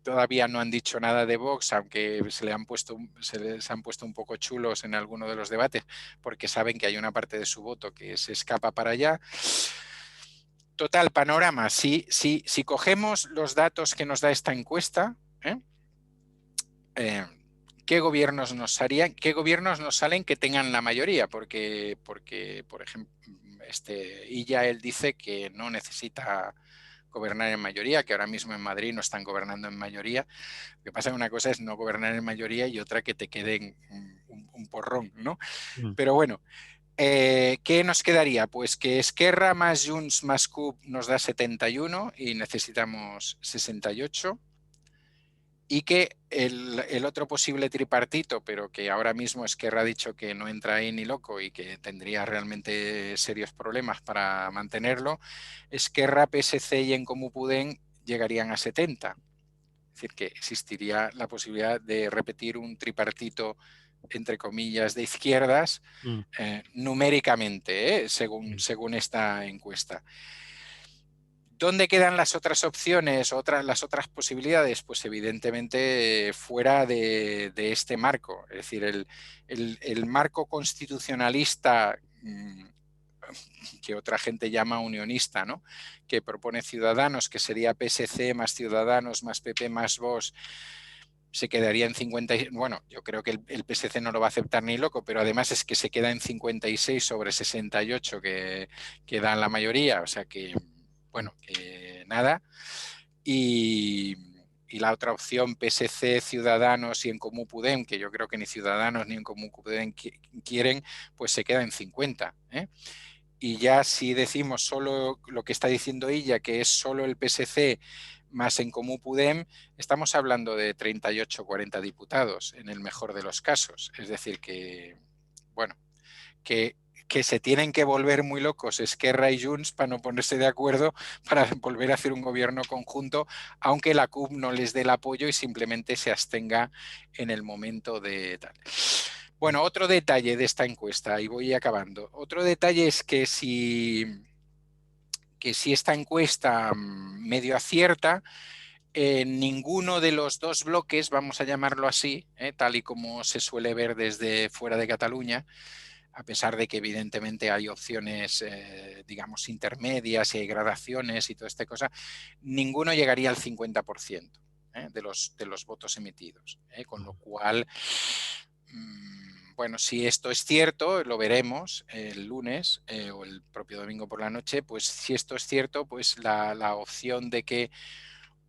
Todavía no han dicho nada de Vox, aunque se les han puesto un poco chulos en alguno de los debates, porque saben que hay una parte de su voto que se escapa para allá. Total, panorama, si cogemos los datos que nos da esta encuesta, ¿qué gobiernos nos harían? ¿Qué gobiernos nos salen que tengan la mayoría? Porque por ejemplo, Illa él dice que no necesita gobernar en mayoría, que ahora mismo en Madrid no están gobernando en mayoría. Lo que pasa es que una cosa es no gobernar en mayoría y otra que te queden un porrón, ¿no? Pero bueno, ¿qué nos quedaría? Pues que Esquerra más Junts más CUP nos da 71 y necesitamos 68. Y que el otro posible tripartito, pero que ahora mismo Esquerra ha dicho que no entra ahí ni loco y que tendría realmente serios problemas para mantenerlo, Esquerra, PSC y En Comú Podem llegarían a 70. Es decir, que existiría la posibilidad de repetir un tripartito, entre comillas, de izquierdas, numéricamente, según esta encuesta. ¿Dónde quedan las otras opciones, las otras posibilidades? Pues evidentemente fuera de este marco. Es decir, el marco constitucionalista que otra gente llama unionista, ¿no? Que propone Ciudadanos, que sería PSC más Ciudadanos más PP más Vox, se quedaría en 50. Bueno, yo creo que el PSC no lo va a aceptar ni loco, pero además es que se queda en 56 sobre 68 que dan la mayoría, o sea que, bueno, que nada. Y la otra opción, PSC, Ciudadanos y En Comú Podem, que yo creo que ni Ciudadanos ni En Comú Podem quieren, pues se queda en 50. Y ya si decimos solo lo que está diciendo ella, que es solo el PSC más En Comú Podem, estamos hablando de 38 o 40 diputados en el mejor de los casos. Es decir, que, bueno, que se tienen que volver muy locos Esquerra y Junts para no ponerse de acuerdo para volver a hacer un gobierno conjunto, aunque la CUP no les dé el apoyo y simplemente se abstenga en el momento de tal. Bueno, otro detalle de esta encuesta, y voy acabando. Otro detalle es que si esta encuesta medio acierta, ninguno de los dos bloques, vamos a llamarlo así, tal y como se suele ver desde fuera de Cataluña, a pesar de que evidentemente hay opciones, digamos, intermedias y hay gradaciones y toda esta cosa, ninguno llegaría al 50% de los votos emitidos. Con lo cual, bueno, si esto es cierto, lo veremos el lunes o el propio domingo por la noche, pues si esto es cierto, pues la opción de que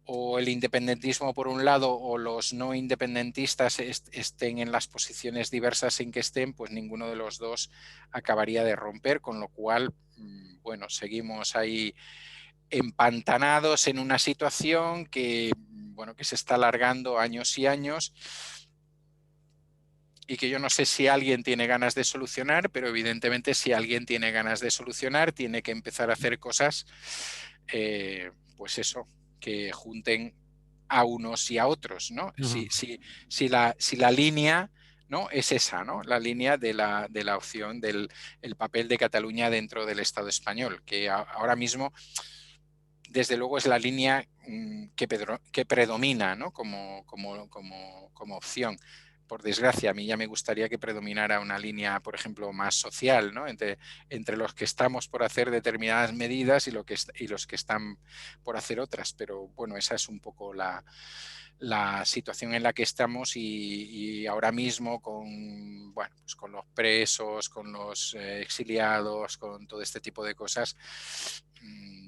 o el independentismo por un lado o los no independentistas estén en las posiciones diversas en que estén, pues ninguno de los dos acabaría de romper, con lo cual, bueno, seguimos ahí empantanados en una situación que, bueno, que se está alargando años y años y que yo no sé si alguien tiene ganas de solucionar, pero evidentemente si alguien tiene ganas de solucionar, tiene que empezar a hacer cosas, pues eso, que junten a unos y a otros, ¿no? Si la línea, ¿no? Es esa, ¿no? La línea de la opción del el papel de Cataluña dentro del Estado español, que ahora mismo, desde luego, es la línea que predomina, ¿no? como opción. Por desgracia, a mí ya me gustaría que predominara una línea, por ejemplo, más social, ¿no? Entre los que estamos por hacer determinadas medidas y los que están por hacer otras. Pero bueno, esa es un poco la situación en la que estamos y ahora mismo bueno, pues con los presos, con los exiliados, con todo este tipo de cosas,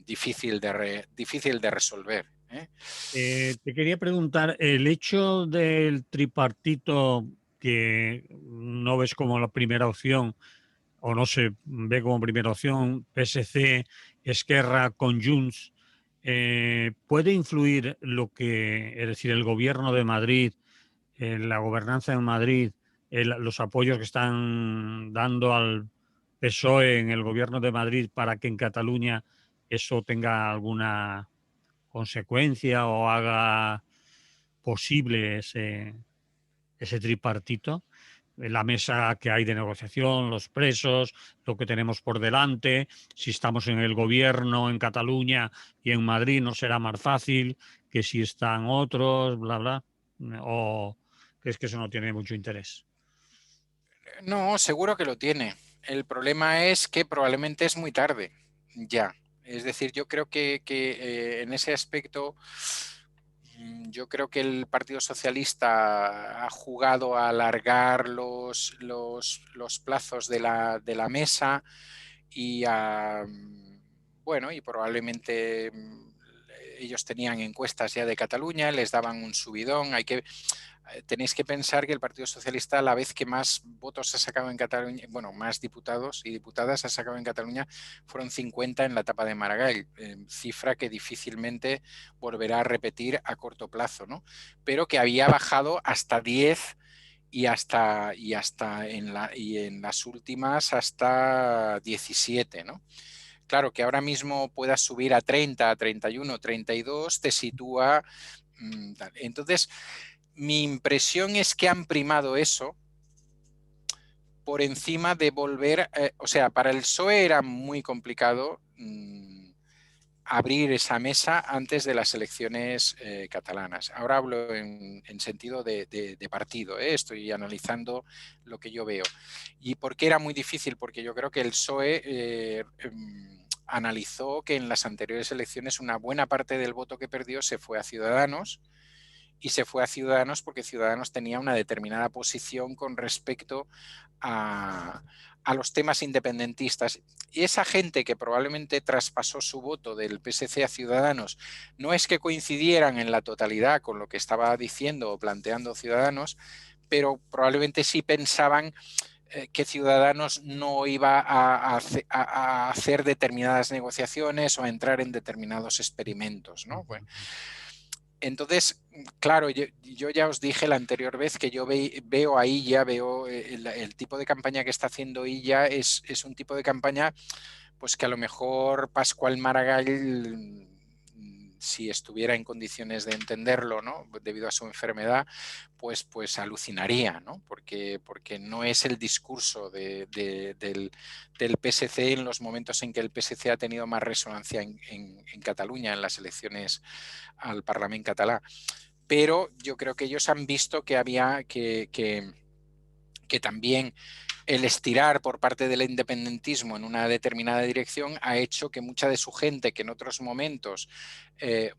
difícil de resolver. Te quería preguntar, el hecho del tripartito que no ves como la primera opción o no se ve como primera opción, PSC, Esquerra con Junts, ¿Puede influir es decir, el gobierno de Madrid, la gobernanza en Madrid, los apoyos que están dando al PSOE en el gobierno de Madrid para que en Cataluña eso tenga alguna consecuencia o haga posible ese tripartito? La mesa que hay de negociación, los presos, lo que tenemos por delante, si estamos en el gobierno en Cataluña y en Madrid no será más fácil que si están otros, bla, bla, o crees que eso no tiene mucho interés. No, seguro que lo tiene. El problema es que probablemente es muy tarde ya. Es decir, yo creo que en ese aspecto, yo creo que el Partido Socialista ha jugado a alargar los plazos de la mesa y bueno, y probablemente ellos tenían encuestas ya de Cataluña, les daban un subidón. Tenéis que pensar que el Partido Socialista, a la vez que más votos ha sacado en Cataluña, bueno, más diputados y diputadas ha sacado en Cataluña, fueron 50 en la etapa de Maragall, cifra que difícilmente volverá a repetir a corto plazo, ¿no? Pero que había bajado hasta 10 y en las últimas hasta 17, ¿no? Claro, que ahora mismo puedas subir a 30, a 31, 32, te sitúa. Entonces, mi impresión es que han primado eso por encima de volver, o sea, para el PSOE era muy complicado abrir esa mesa antes de las elecciones catalanas. Ahora hablo en sentido de partido, estoy analizando lo que yo veo. ¿Y por qué era muy difícil? Porque yo creo que el PSOE analizó que en las anteriores elecciones una buena parte del voto que perdió se fue a Ciudadanos, y se fue a Ciudadanos porque Ciudadanos tenía una determinada posición con respecto a los temas independentistas. Y esa gente que probablemente traspasó su voto del PSC a Ciudadanos no es que coincidieran en la totalidad con lo que estaba diciendo o planteando Ciudadanos, pero probablemente sí pensaban que Ciudadanos no iba a hacer determinadas negociaciones o a entrar en determinados experimentos, ¿no? Bueno, entonces, claro, yo ya os dije la anterior vez que yo veo ahí, ya veo el tipo de campaña que está haciendo ella es un tipo de campaña pues que a lo mejor Pascual Maragall, si estuviera en condiciones de entenderlo, ¿no? Debido a su enfermedad, pues alucinaría, ¿no? Porque no es el discurso del PSC en los momentos en que el PSC ha tenido más resonancia en Cataluña, en las elecciones al Parlamento catalán. Pero yo creo que ellos han visto que había que también el estirar por parte del independentismo en una determinada dirección ha hecho que mucha de su gente, que en otros momentos, de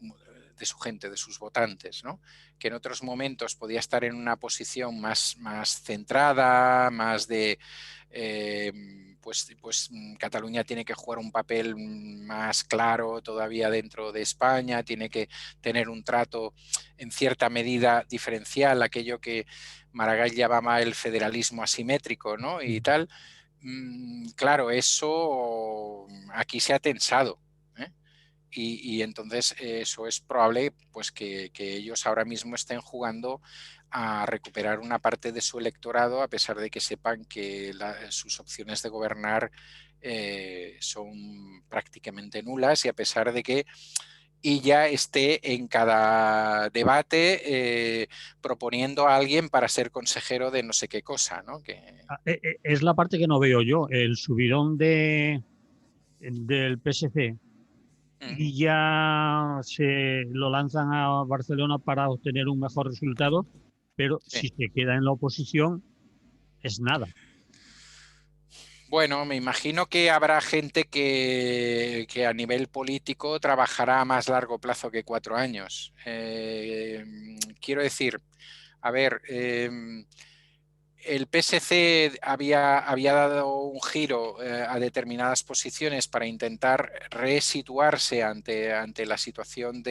su gente, de sus votantes, ¿no? Que en otros momentos podía estar en una posición más centrada, más de, pues Cataluña tiene que jugar un papel más claro todavía dentro de España, tiene que tener un trato en cierta medida diferencial, aquello que Maragall llamaba el federalismo asimétrico, ¿no? Y tal. Claro, eso aquí se ha tensado. ¿eh? Y entonces eso es probable pues que ellos ahora mismo estén jugando a recuperar una parte de su electorado, a pesar de que sepan que sus opciones de gobernar son prácticamente nulas, y a pesar de que y ya esté en cada debate proponiendo a alguien para ser consejero de no sé qué cosa, ¿no? Es la parte que no veo yo, el subidón del PSC Mm, y ya se lo lanzan a Barcelona para obtener un mejor resultado, pero sí. si se queda en la oposición es nada. Bueno, me imagino que habrá gente que a nivel político trabajará a más largo plazo que 4 años. Quiero decir, a ver, el PSC había dado un giro a determinadas posiciones para intentar resituarse ante la situación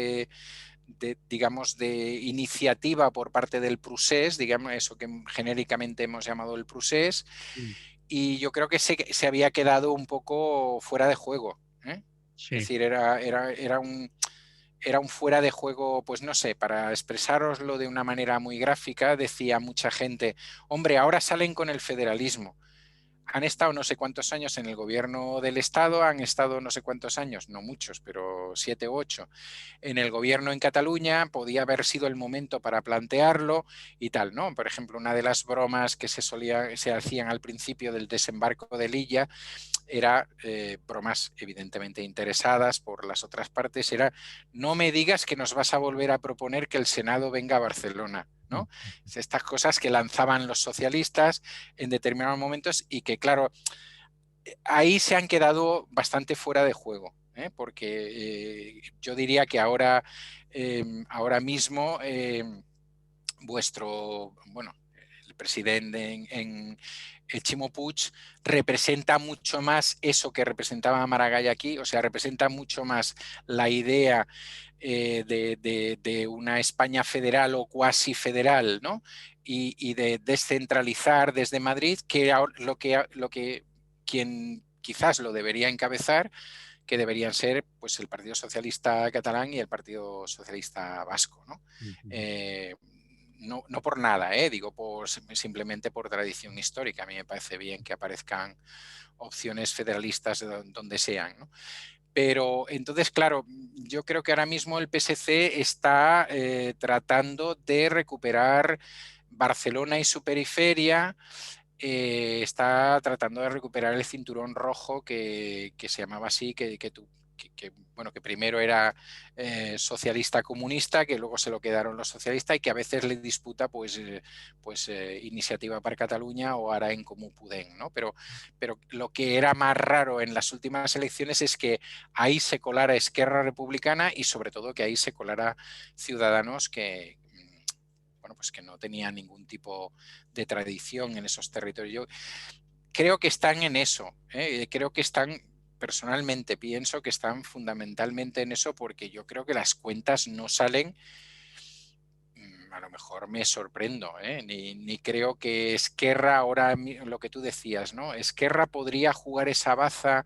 digamos, de iniciativa por parte del Prusés, digamos, eso que genéricamente hemos llamado el Prusés, Sí, y yo creo que se había quedado un poco fuera de juego. ¿eh? Es sí. decir, era un... era un fuera de juego, pues no sé, para expresároslo de una manera muy gráfica, decía mucha gente, hombre, ahora salen con el federalismo. Han estado no sé cuántos años en el gobierno del Estado, han estado no sé cuántos años, no muchos, pero 7 u 8, en el gobierno en Cataluña, podía haber sido el momento para plantearlo y tal, ¿no? Por ejemplo, una de las bromas que se hacían al principio del desembarco de Lilla era, bromas evidentemente interesadas por las otras partes, era no me digas que nos vas a volver a proponer que el Senado venga a Barcelona, ¿no? Estas cosas que lanzaban los socialistas en determinados momentos y que, claro, ahí se han quedado bastante fuera de juego, ¿eh? Porque yo diría que ahora mismo bueno, el presidente el Chimo Puig representa mucho más eso que representaba Maragall aquí, o sea, representa mucho más la idea de una España federal o cuasi federal, ¿no? Y de descentralizar desde Madrid, que lo que quien quizás lo debería encabezar, que deberían ser pues el Partido Socialista Catalán y el Partido Socialista Vasco, ¿no? No por nada, digo simplemente por tradición histórica. A mí me parece bien que aparezcan opciones federalistas donde sean, ¿no? Pero entonces, claro, yo creo que ahora mismo el PSC está tratando de recuperar Barcelona y su periferia, está tratando de recuperar el cinturón rojo que se llamaba así, bueno, que primero era socialista comunista, que luego se lo quedaron los socialistas y que a veces le disputa Iniciativa per Catalunya o Ara en Comú Podem, ¿no? Pero lo que era más raro en las últimas elecciones es que ahí se colara Esquerra Republicana y sobre todo que ahí se colara Ciudadanos bueno, pues que no tenía ningún tipo de tradición en esos territorios. Yo creo que están en eso, creo que están, personalmente pienso que están fundamentalmente en eso porque yo creo que las cuentas no salen, a lo mejor me sorprendo, ni creo que Esquerra, ahora lo que tú decías, ¿no? Esquerra podría jugar esa baza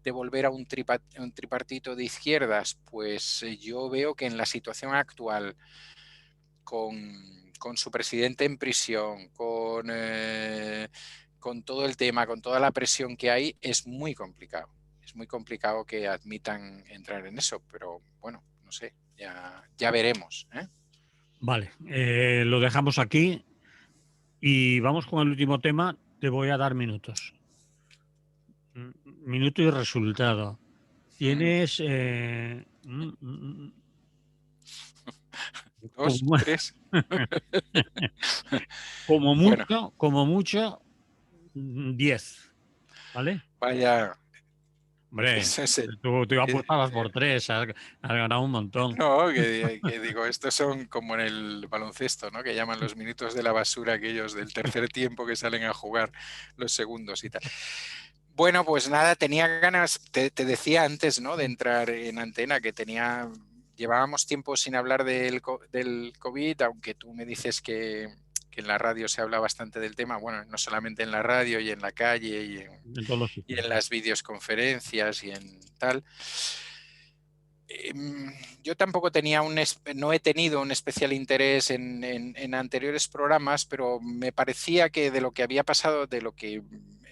de volver a un tripartito de izquierdas, pues yo veo que en la situación actual, con su presidente en prisión, con todo el tema, con toda la presión que hay, es muy complicado. Es muy complicado que admitan entrar en eso, pero bueno, no sé, ya veremos. Vale, lo dejamos aquí y vamos con el último tema. Te voy a dar minutos. Minuto y resultado. Tienes Dos, tres. Bueno, como mucho, 10, ¿vale? vaya. Hombre, Ese es tú apostabas por 3, has ganado un montón. no, que digo, estos son como en el baloncesto, ¿no? Que llaman los minutos de la basura aquellos del tercer tiempo que salen a jugar los segundos y tal. Bueno, pues nada, tenía ganas, te decía antes, ¿no? De entrar en antena, que llevábamos tiempo sin hablar del COVID, aunque tú me dices que en la radio se habla bastante del tema, bueno, no solamente en la radio y en la calle En todos los y sitios. en las videoconferencias y en tal. Yo tampoco no he tenido un especial interés en anteriores programas, pero me parecía que de lo que había pasado, de lo que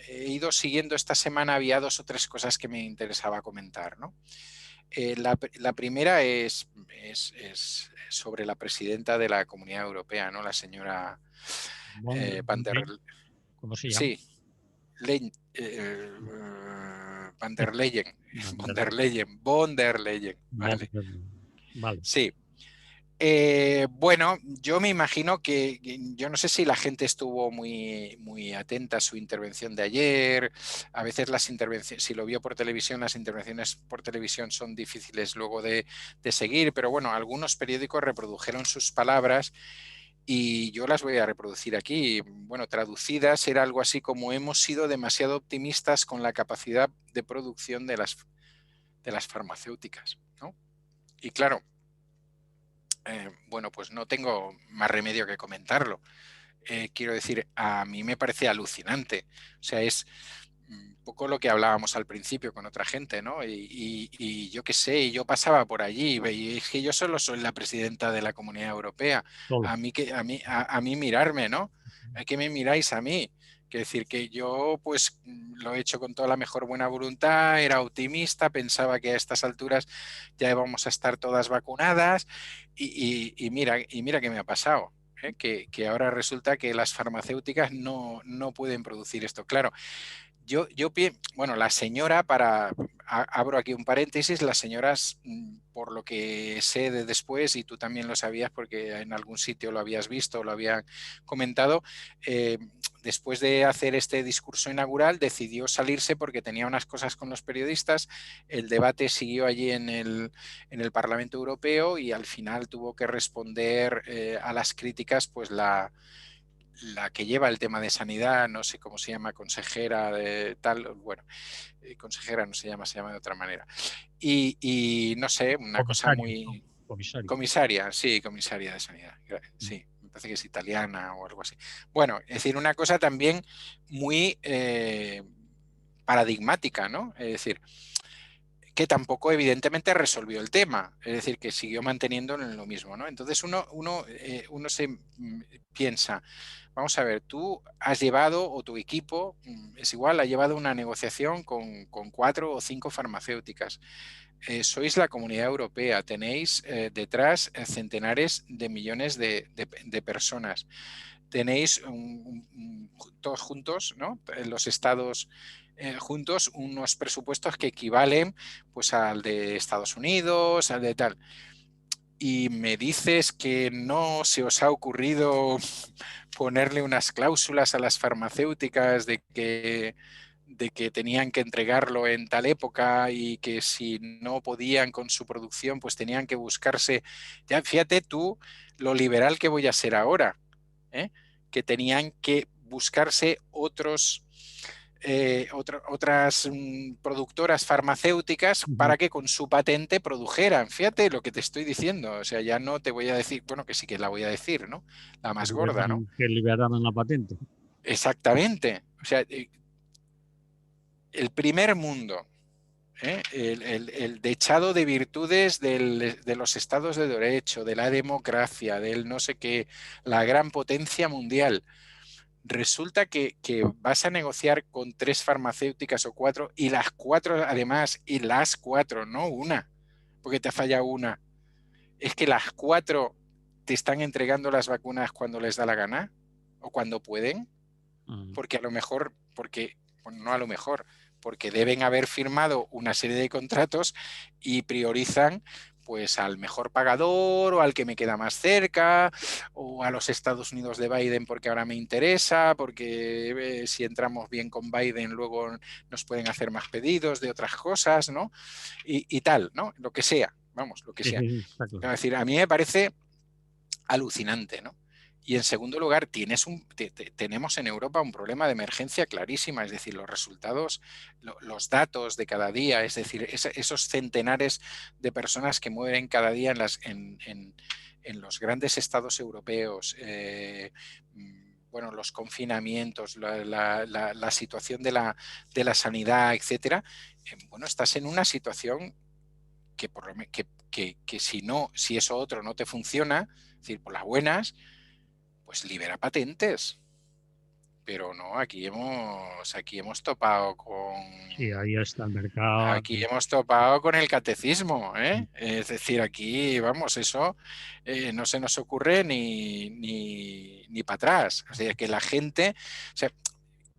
he ido siguiendo esta semana, había 2 o 3 cosas que me interesaba comentar, ¿no? La primera es sobre la presidenta de la Comunidad Europea, ¿no? La señora Van der... ¿Cómo se llama? Sí, Leyen, Van der Leyen, von der Leyen, vale. Vale. Sí. Bueno, yo me imagino que yo no sé si la gente estuvo muy atenta a su intervención de ayer. A veces las intervenciones, si lo vio por televisión, las intervenciones por televisión son difíciles luego de seguir, pero bueno, algunos periódicos reprodujeron sus palabras y yo las voy a reproducir aquí. Bueno, traducidas era algo así como: hemos sido demasiado optimistas con la capacidad de producción de las farmacéuticas, ¿no? Y claro, bueno, pues no tengo más remedio que comentarlo. Quiero decir, a mí me parece alucinante. O sea, un poco lo que hablábamos al principio con otra gente, ¿no? Y yo qué sé, yo pasaba por allí y es que yo solo soy la presidenta de la Comunidad Europea. Todo. A mí mirarme, ¿no? ¿A qué me miráis a mí? Quiero decir que yo pues lo he hecho con toda la mejor buena voluntad, era optimista, pensaba que a estas alturas ya íbamos a estar todas vacunadas y mira qué me ha pasado. Que ahora resulta que las farmacéuticas no pueden producir esto. Claro, bueno, la señora, abro aquí un paréntesis, las señoras, por lo que sé de después, y tú también lo sabías porque en algún sitio lo habías visto, lo habían comentado, después de hacer este discurso inaugural decidió salirse porque tenía unas cosas con los periodistas, el debate siguió allí en el Parlamento Europeo y al final tuvo que responder a las críticas, pues la que lleva el tema de sanidad, no sé cómo se llama, consejera de tal, bueno, consejera no se llama de otra manera. Y no sé, una cosa Comisario, ¿no? muy... Comisario. Comisaria, sí, comisaria de sanidad, sí, me parece que es italiana o algo así. Bueno, es decir, una cosa también muy paradigmática, ¿no? Es decir, que tampoco evidentemente resolvió el tema, es decir, que siguió manteniendo en lo mismo, ¿no? Entonces uno se piensa, vamos a ver, tú has llevado, o tu equipo, es igual, ha llevado una negociación con 4 o 5 farmacéuticas. Sois la Comunidad Europea, tenéis detrás centenares de millones de personas. Tenéis todos juntos, ¿no? Los estados juntos, unos presupuestos que equivalen pues al de Estados Unidos, al de tal. Y me dices que no se os ha ocurrido ponerle unas cláusulas a las farmacéuticas de que tenían que entregarlo en tal época y que si no podían con su producción, pues tenían que buscarse. Ya fíjate tú lo liberal que voy a ser ahora, ¿eh? Que tenían que buscarse otras productoras farmacéuticas Ujú. para que con su patente produjeran. Fíjate lo que te estoy diciendo. O sea, ya no te voy a decir, bueno, que sí que la voy a decir, ¿no? La Que más gorda, ¿no? que liberaron la patente. Exactamente. O sea, el primer mundo, el dechado de virtudes de los estados de derecho, de la democracia, del no sé qué, la gran potencia mundial. Resulta que vas a negociar con 3 farmacéuticas o 4 y las 4 además, y las 4, no una, porque te falla una. Es que las 4 te están entregando las vacunas cuando les da la gana o cuando pueden, Mm. porque a lo mejor, bueno, no a lo mejor, porque deben haber firmado una serie de contratos y priorizan pues al mejor pagador o al que me queda más cerca o a los Estados Unidos de Biden porque ahora me interesa, porque si entramos bien con Biden luego nos pueden hacer más pedidos de otras cosas, ¿no? Y tal, ¿no? Lo que sea, vamos, lo que Sí, sea. sí, sí, está Es claro. decir, a mí me parece alucinante, ¿no? Y en segundo lugar, tenemos en Europa un problema de emergencia clarísima, es decir, los resultados, los datos de cada día, es decir, esos centenares de personas que mueren cada día en los grandes estados europeos, bueno, los confinamientos, la situación de la sanidad, etcétera. Bueno, estás en una situación que si eso otro no te funciona, es decir, por las buenas, pues libera patentes. Pero no, aquí hemos topado con. Sí, ahí está el mercado. Aquí hemos topado con el catecismo, ¿eh? Es decir, aquí, vamos, eso no se nos ocurre ni para atrás. O sea, que la gente. O sea,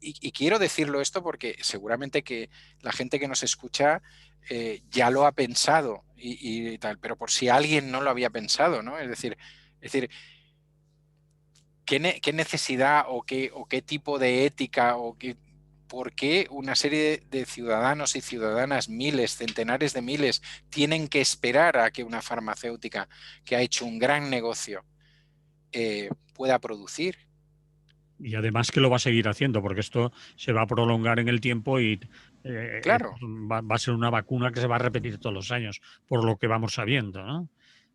y quiero decirlo esto porque seguramente que la gente que nos escucha ya lo ha pensado y tal, pero por si alguien no lo había pensado, ¿no? Es decir, ¿qué necesidad o qué tipo de ética por qué una serie de ciudadanos y ciudadanas, miles, centenares de miles, tienen que esperar a que una farmacéutica que ha hecho un gran negocio pueda producir? Y además que lo va a seguir haciendo, porque esto se va a prolongar en el tiempo y Claro, va a ser una vacuna que se va a repetir todos los años, por lo que vamos sabiendo, ¿no?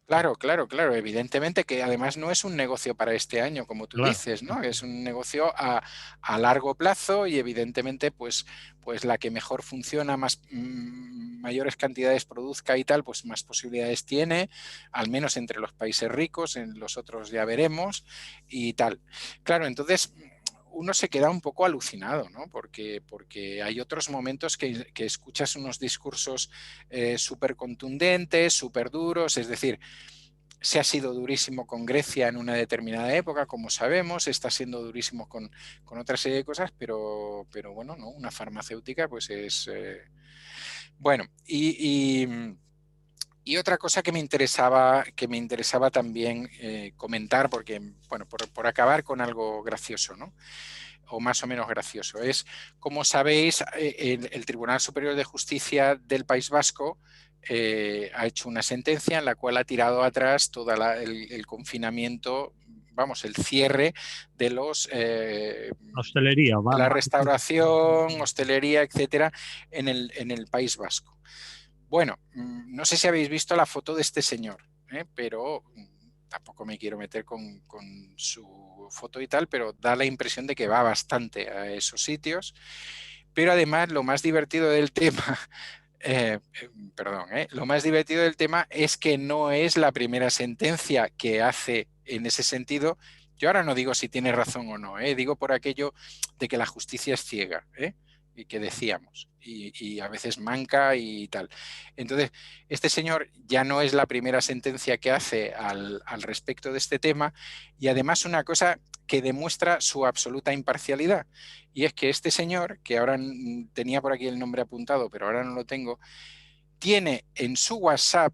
Claro, claro, claro. Evidentemente que además no es un negocio para este año, como tú Claro. dices, ¿no? Es un negocio a largo plazo y evidentemente pues la que mejor funciona, más mayores cantidades produzca y tal, pues más posibilidades tiene, al menos entre los países ricos, en los otros ya veremos y tal. Claro, entonces uno se queda un poco alucinado, ¿no? Porque hay otros momentos que escuchas unos discursos súper contundentes, súper duros, es decir, se ha sido durísimo con Grecia en una determinada época, como sabemos, está siendo durísimo con otra serie de cosas, pero bueno, ¿no? Una farmacéutica pues es... bueno, y otra cosa que me interesaba también comentar, porque, bueno, por acabar con algo gracioso, ¿no? O más o menos gracioso, es, como sabéis, el Tribunal Superior de Justicia del País Vasco ha hecho una sentencia en la cual ha tirado atrás todo el confinamiento, vamos, el cierre de Hostelería, de la va. restauración, hostelería, etcétera, en el País Vasco. Bueno, no sé si habéis visto la foto de este señor, pero tampoco me quiero meter con su foto y tal, pero da la impresión de que va bastante a esos sitios. Pero además lo más divertido del tema, lo más divertido del tema es que no es la primera sentencia que hace en ese sentido. Yo ahora no digo si tiene razón o no, digo por aquello de que la justicia es ciega, y que decíamos, y a veces manca y tal. Entonces, este señor ya no es la primera sentencia que hace al respecto de este tema, y además una cosa que demuestra su absoluta imparcialidad, y es que este señor, que ahora tenía por aquí el nombre apuntado, pero ahora no lo tengo, tiene en su WhatsApp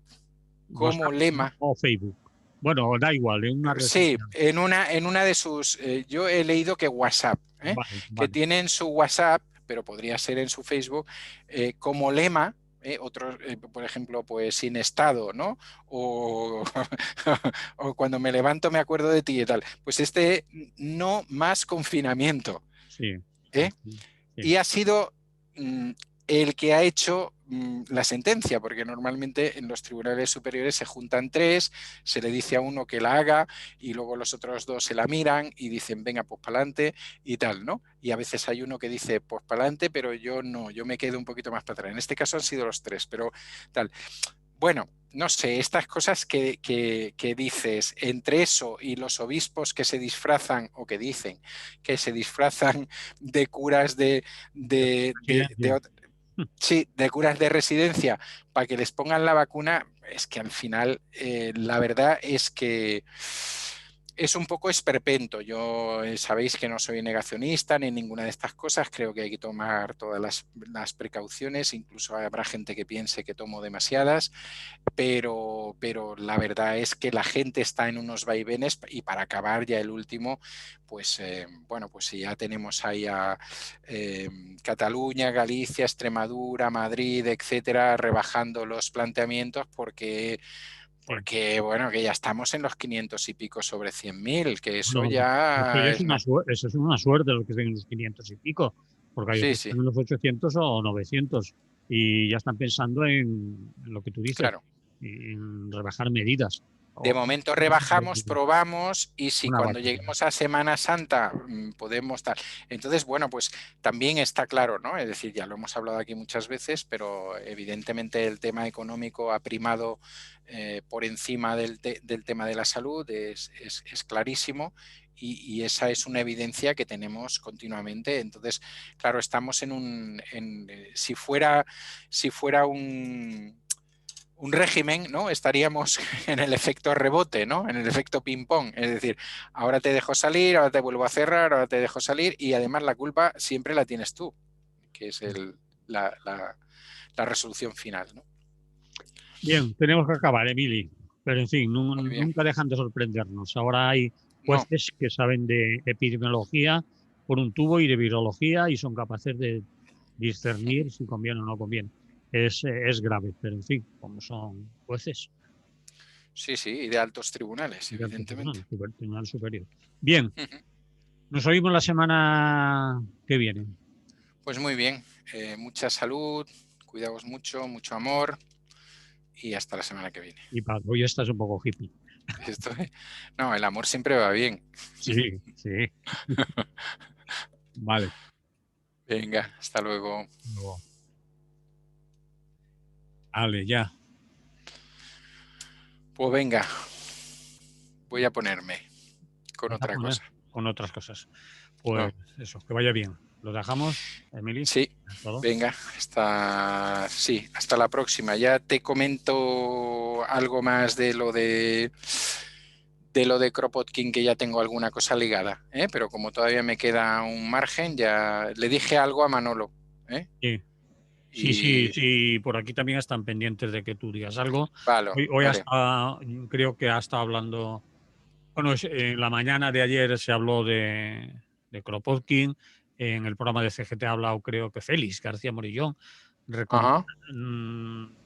como WhatsApp lema, o Facebook. Bueno, da igual, en una red sí, social. en una de sus, yo he leído que WhatsApp, Vale, que vale. tiene en su WhatsApp, pero podría ser en su Facebook, como lema, otros, por ejemplo, pues sin estado, ¿no? O, o cuando me levanto me acuerdo de ti y tal. Pues este no más confinamiento, Sí, sí, ¿eh? sí, sí. Y ha sido el que ha hecho la sentencia, porque normalmente en los tribunales superiores se juntan tres, se le dice a uno que la haga y luego los otros dos se la miran y dicen, venga, pues para adelante y tal, ¿no? Y a veces hay uno que dice, pues para adelante, pero yo no, yo me quedo un poquito más para atrás. En este caso han sido los tres, pero tal. Bueno, no sé, estas cosas que dices, entre eso y los obispos que se disfrazan o que dicen que se disfrazan de curas Residencia. sí, de curas de residencia para que les pongan la vacuna, es que al final la verdad es que es un poco esperpento. Yo sabéis que no soy negacionista ni ninguna de estas cosas, creo que hay que tomar todas las precauciones, incluso habrá gente que piense que tomo demasiadas, pero la verdad es que la gente está en unos vaivenes y para acabar ya el último, pues bueno, pues si ya tenemos ahí a Cataluña, Galicia, Extremadura, Madrid, etcétera, rebajando los planteamientos Sí. porque bueno, que ya estamos en los 500 y pico sobre 100.000, que eso Bueno, eso ya ya es es una una... suerte, eso es una suerte los que estén en los 500 y pico, porque hay Sí, otros que sí, están en los 800 o 900 y ya están pensando en lo que tú dices, claro. en rebajar medidas. De O, momento rebajamos, probamos y si una cuando vacuna. lleguemos a Semana Santa podemos tal. Entonces, bueno, pues también está claro, ¿no? Es decir, ya lo hemos hablado aquí muchas veces, pero evidentemente el tema económico ha primado por encima del tema de la salud, es clarísimo. Y esa es una evidencia que tenemos continuamente. Entonces, claro, estamos si fuera un régimen, ¿no? Estaríamos en el efecto rebote, ¿no? En el efecto ping-pong. Es decir, ahora te dejo salir, ahora te vuelvo a cerrar, ahora te dejo salir y además la culpa siempre la tienes tú, que es la resolución final, ¿no? Bien, tenemos que acabar, Emily, pero en fin, Muy bien. nunca dejan de sorprendernos. Ahora hay No, jueces que saben de epidemiología por un tubo y de virología y son capaces de discernir si conviene o no conviene. Es grave, pero en fin, como son jueces sí, sí, y de altos tribunales, de alto evidentemente. tribunal, tribunal superior. Bien, nos oímos la semana que viene. Pues muy bien, mucha salud, cuidaos mucho, mucho amor y hasta la semana que viene. Y Paz, hoy estás un poco hippie. No, el amor siempre va bien. Sí, sí. Vale. Venga, hasta luego. Luego. Vale, ya. Pues venga, voy a ponerme con Vas a otra poner cosa. con otras cosas. Pues eso, que vaya bien. ¿Lo dejamos, Emily? Sí, ¿Todo? venga, hasta la próxima. Ya te comento algo más de lo de Kropotkin, que ya tengo alguna cosa ligada, ¿eh? Pero como todavía me queda un margen, ya le dije algo a Manolo, ¿eh? Sí. Sí, sí, Y sí, por aquí también están pendientes de que tú digas algo. Hoy vale. hasta, creo que ha estado hablando, bueno, en la mañana de ayer se habló de Kropotkin, en el programa de CGT ha hablado creo que Félix García Morillón, Ajá.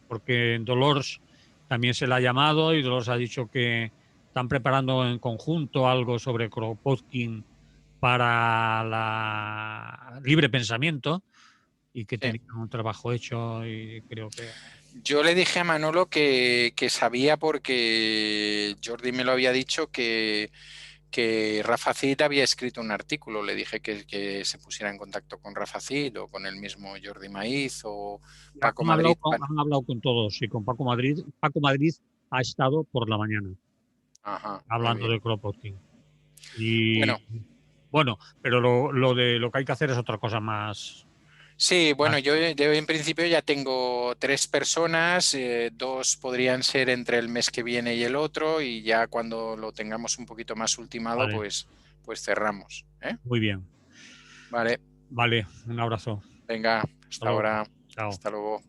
porque Dolores también se le ha llamado y Dolores ha dicho que están preparando en conjunto algo sobre Kropotkin para la libre pensamiento y que Sí. tenían un trabajo hecho y creo que... Yo le dije a Manolo que sabía, porque Jordi me lo había dicho, que Rafa Cid había escrito un artículo. Le dije que se pusiera en contacto con Rafa Cid o con el mismo Jordi Maíz o Paco Madrid. Han hablado con todos y con Paco Madrid. Paco Madrid ha estado por la mañana Ajá, muy hablando bien. de Kropotkin. Y Bueno, bueno, pero lo que hay que hacer es otra cosa más. sí, bueno, más- yo en principio ya tengo 3 personas, 2 podrían ser entre el mes que viene y el otro, y ya cuando lo tengamos un poquito más ultimado, Vale, pues cerramos, ¿eh? muy bien. Vale, Vale, un abrazo. venga, Hasta hasta luego. ahora, Chao. hasta luego.